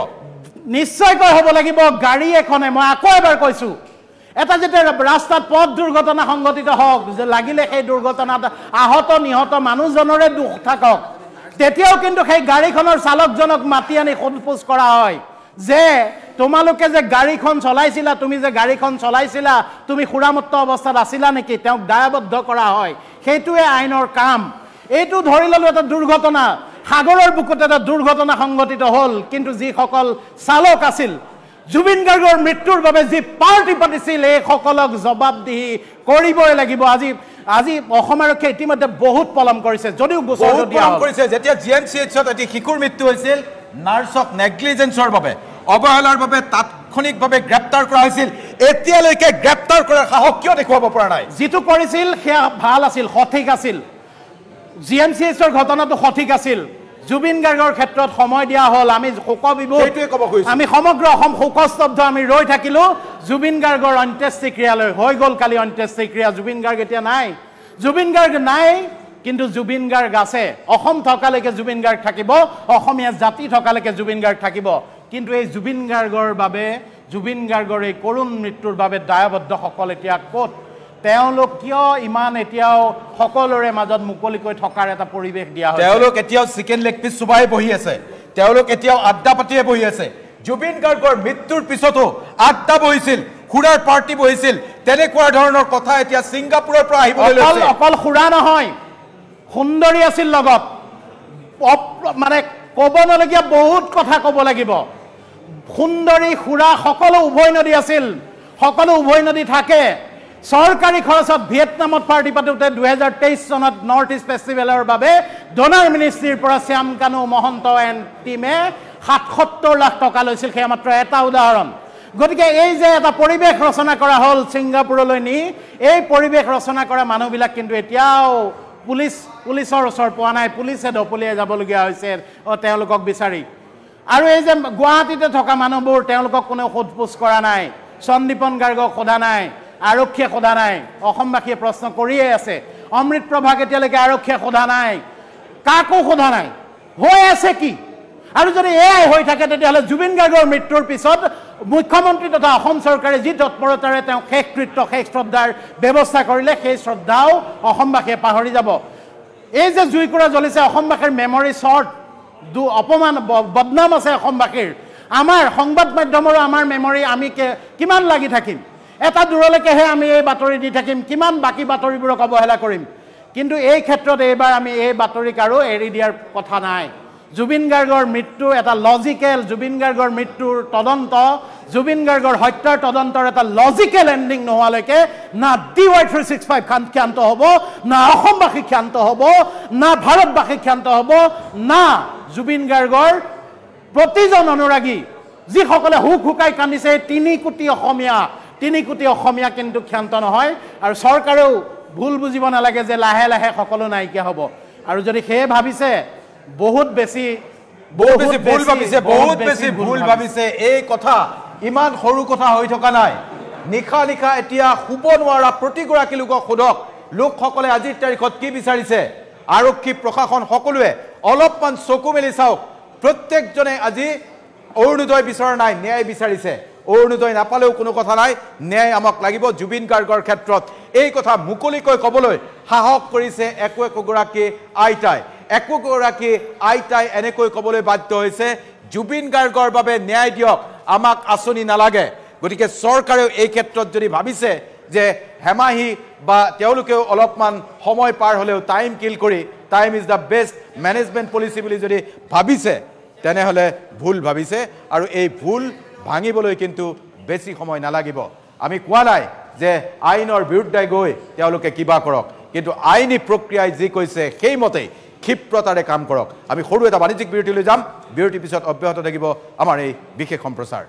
নিশ্চয়কৈ হ'ব লাগিব গাড়ী এখনে মই আকৌ এবাৰ কৈছোঁ এটা যেতিয়া ৰাস্তাত পথ দুৰ্ঘটনা সংঘটিত হওক যে লাগিলে সেই দুৰ্ঘটনাত আহত নিহত মানুহজনৰে দুখ থাকক তেতিয়াও কিন্তু সেই গাড়ীখনৰ চালকজনক মাতি আনি সোধপোছ কৰা হয় যে তোমালোকে যে গাড়ীখন চলাইছিলা তুমি সুৰামুক্ত অৱস্থাত আছিলা নেকি তেওঁক দায়বদ্ধ কৰা হয় সেইটোৱে আইনৰ কাম এইটো ধৰি ল'লো এটা দুৰ্ঘটনা সাগৰৰ বুকুত এটা দুৰ্ঘটনা সংঘটিত হ'ল কিন্তু যিসকল চালক আছিল জুবিন গাৰ্গৰ মৃত্যুৰ বাবে যি পাৰ্টি পাতিছিল এই সকলক জবাবদিহি কৰিবই লাগিব আজি অসম আৰক্ষীয়ে ইতিমধ্যে বহুত পলম কৰিছে যদিও গোচৰ দিয়া কৰিছে যেতিয়া জিএমচিএইচত এটি শিশুৰ মৃত্যু হৈছিল নাৰ্ছক নেগলিজেন্সৰ বাবে অৱহেলাৰ বাবে তাৎক্ষণিকভাৱে গ্ৰেপ্তাৰ কৰা হৈছিল এতিয়ালৈকে গ্ৰেপ্তাৰ কৰাৰ সাহস কিয় দেখুৱাব পৰা নাই যিটো কৰিছিল সেয়া ভাল আছিল সঠিক আছিল জিএমচিএইচৰ ঘটনাটো সঠিক আছিল জুবিন গাৰ্গৰ ক্ষেত্ৰত সময় দিয়া হ'ল আমি আমি সমগ্ৰ অসম শোকস্তব্ধ আমি ৰৈ থাকিলো জুবিন গাৰ্গৰ অন্ত্যেষ্টিক্ৰিয়ালৈ হৈ গ'ল কালি অন্ত্যেষ্টিক্ৰিয়া জুবিন গাৰ্গ এতিয়া নাই জুবিন গাৰ্গ নাই কিন্তু জুবিন গাৰ্গ আছে অসম থকালৈকে জুবিন গাৰ্গ থাকিব অসমীয়া জাতি থকালৈকে জুবিন গাৰ্গ থাকিব কিন্তু এই জুবিন গাৰ্গৰ বাবে জুবিন গাৰ্গৰ এই কৰুণ মৃত্যুৰ বাবে দায়বদ্ধসকল এতিয়া ক'ত তেওঁলোক কিয় ইমান এতিয়াও সকলোৰে মাজত মুকলিকৈ থকাৰ এটা পৰিৱেশ দিয়া হৈছে তেওঁলোক এতিয়াও চিকেন লেগ পিচ চুবাই বহি আছে তেওঁলোক এতিয়াও আড্ডা পাতিয়ে বহি আছে জুবিন গাৰ্গৰ মৃত্যুৰ পিছতো আড্ডা বহিছিল খুৰাৰ পাৰ্টি বহিছিল তেনেকুৱা ধৰণৰ কথা এতিয়া ছিংগাপুৰৰ পৰা আহিবলৈ লৈছে অকল খুৰা নহয় সুন্দৰী আছিল লগত মানে ক'ব নলগীয়া বহুত কথা ক'ব লাগিব সুন্দৰী খুৰা সকলো উভয় নদী আছিল সকলো উভয় নদী থাকে চৰকাৰী খৰচত ভিয়েটনামত পাৰ্টি পাতোতে 2023 চনত নৰ্থ ইষ্ট ফেষ্টিভেলৰ বাবে ডনাৰ মিনিষ্ট্ৰীৰ পৰা শ্যাম কানু মহন্ত এণ্ড টিমে ৭৭ লাখ টকা লৈছিল সেয়া মাত্ৰ এটা উদাহৰণ গতিকে এই যে এটা পৰিৱেশ ৰচনা কৰা হ'ল ছিংগাপুৰলৈ নি এই পৰিৱেশ ৰচনা কৰা মানুহবিলাক কিন্তু এতিয়াও পুলিচৰ ওচৰ পোৱা নাই পুলিচে দপলিয়াই যাবলগীয়া হৈছে তেওঁলোকক বিচাৰি আৰু এই যে গুৱাহাটীতে থকা মানুহবোৰ তেওঁলোকক কোনেও সোধপোছ কৰা নাই সন্দীপন গাৰ্গক সোধা নাই আৰক্ষীয়ে সোধা নাই অসমবাসীয়ে প্ৰশ্ন কৰিয়ে আছে অমৃত প্ৰভাক এতিয়ালৈকে আৰক্ষীয়ে সোধা নাই কাকো সোধা নাই হৈ আছে কি আৰু যদি এয়াই হৈ থাকে তেতিয়াহ'লে জুবিন গাৰ্গৰ মৃত্যুৰ পিছত মুখ্যমন্ত্ৰী তথা অসম চৰকাৰে যি তৎপৰতাৰে তেওঁ শেষকৃত্য শেষ শ্ৰদ্ধাৰ ব্যৱস্থা কৰিলে সেই শ্ৰদ্ধাও অসমবাসীয়ে পাহৰি যাব এই যে জুইকুৰা জ্বলিছে অসমবাসীৰ মেমৰি শ্বৰ্ট অপমান বদনাম আছে অসমবাসীৰ আমাৰ সংবাদ মাধ্যমৰো আমাৰ মেমৰি আমি কিমান লাগি থাকিম এটা দূৰলৈকেহে আমি এই বাতৰি দি থাকিম কিমান বাকী বাতৰিবোৰক অৱহেলা কৰিম কিন্তু এই ক্ষেত্ৰত এইবাৰ আমি এই বাতৰিক আৰু এৰি দিয়াৰ কথা নাই জুবিন গাৰ্গৰ মৃত্যু এটা লজিকেল জুবিন গাৰ্গৰ মৃত্যুৰ তদন্ত জুবিন গাৰ্গৰ হত্যাৰ তদন্তৰ এটা লজিকেল এণ্ডিং নোহোৱালৈকে না DY365 ক্ষান্ত হ'ব না অসমবাসী ক্ষান্ত হ'ব না ভাৰতবাসী ক্ষান্ত হ'ব না জুবিন গাৰ্গৰ প্ৰতিজন অনুৰাগী যিসকলে হুক হুকাই কান্দিছে 3 কোটি অসমীয়া কিন্তু ক্ষান্ত নহয় আৰু চৰকাৰেও ভুল বুজিব নালাগে যে লাহে লাহে সকলো নাইকিয়া হ'ব আৰু যদি সেয়ে ভাবিছে বহুত বেছি ভুল ভাবিছে এই কথা ইমান সৰু কথা হৈ থকা নাই নিখা এতিয়া শুব নোৱাৰা প্ৰতিগৰাকী লোকক সোধক লোকসকলে আজিৰ তাৰিখত কি বিচাৰিছে আৰক্ষী প্ৰশাসন সকলোৱে অলপমান চকু মেলি চাওক প্ৰত্যেকজনে আজি অৰুণোদয় বিচৰা নাই ন্যায় বিচাৰিছে অৰুণোদয় নাপালেও কোনো কথা নাই ন্যায় আমাক লাগিব জুবিন গাৰ্গৰ ক্ষেত্ৰত এই কথা মুকলিকৈ ক'বলৈ সাহস কৰিছে একোগৰাকী আইতাই এনেকৈ ক'বলৈ বাধ্য হৈছে জুবিন গাৰ্গৰ বাবে ন্যায় দিয়ক আমাক আঁচনি নালাগে গতিকে চৰকাৰেও এই ক্ষেত্ৰত যদি ভাবিছে যে হেমাহি বা তেওঁলোকেও অলপমান সময় পাৰ হ'লেও টাইম কিল কৰি time is the best management policy বুলি যদি ভাবিছে তেনেহ'লে ভুল ভাবিছে আৰু এই ভুল ভাঙিবলৈ কিন্তু বেছি সময় নালাগিব আমি কোৱা নাই যে আইনৰ বিৰুদ্ধে গৈ তেওঁলোকে কিবা কৰক কিন্তু আইনী প্ৰক্ৰিয়াই যি কৈছে সেইমতেই ক্ষিপ্ৰতাৰে কাম কৰক আমি সৰু এটা বাণিজ্যিক বিৰতিলৈ যাম বিৰতিৰ পিছত অব্যাহত থাকিব আমাৰ এই বিশেষ সম্প্ৰচাৰ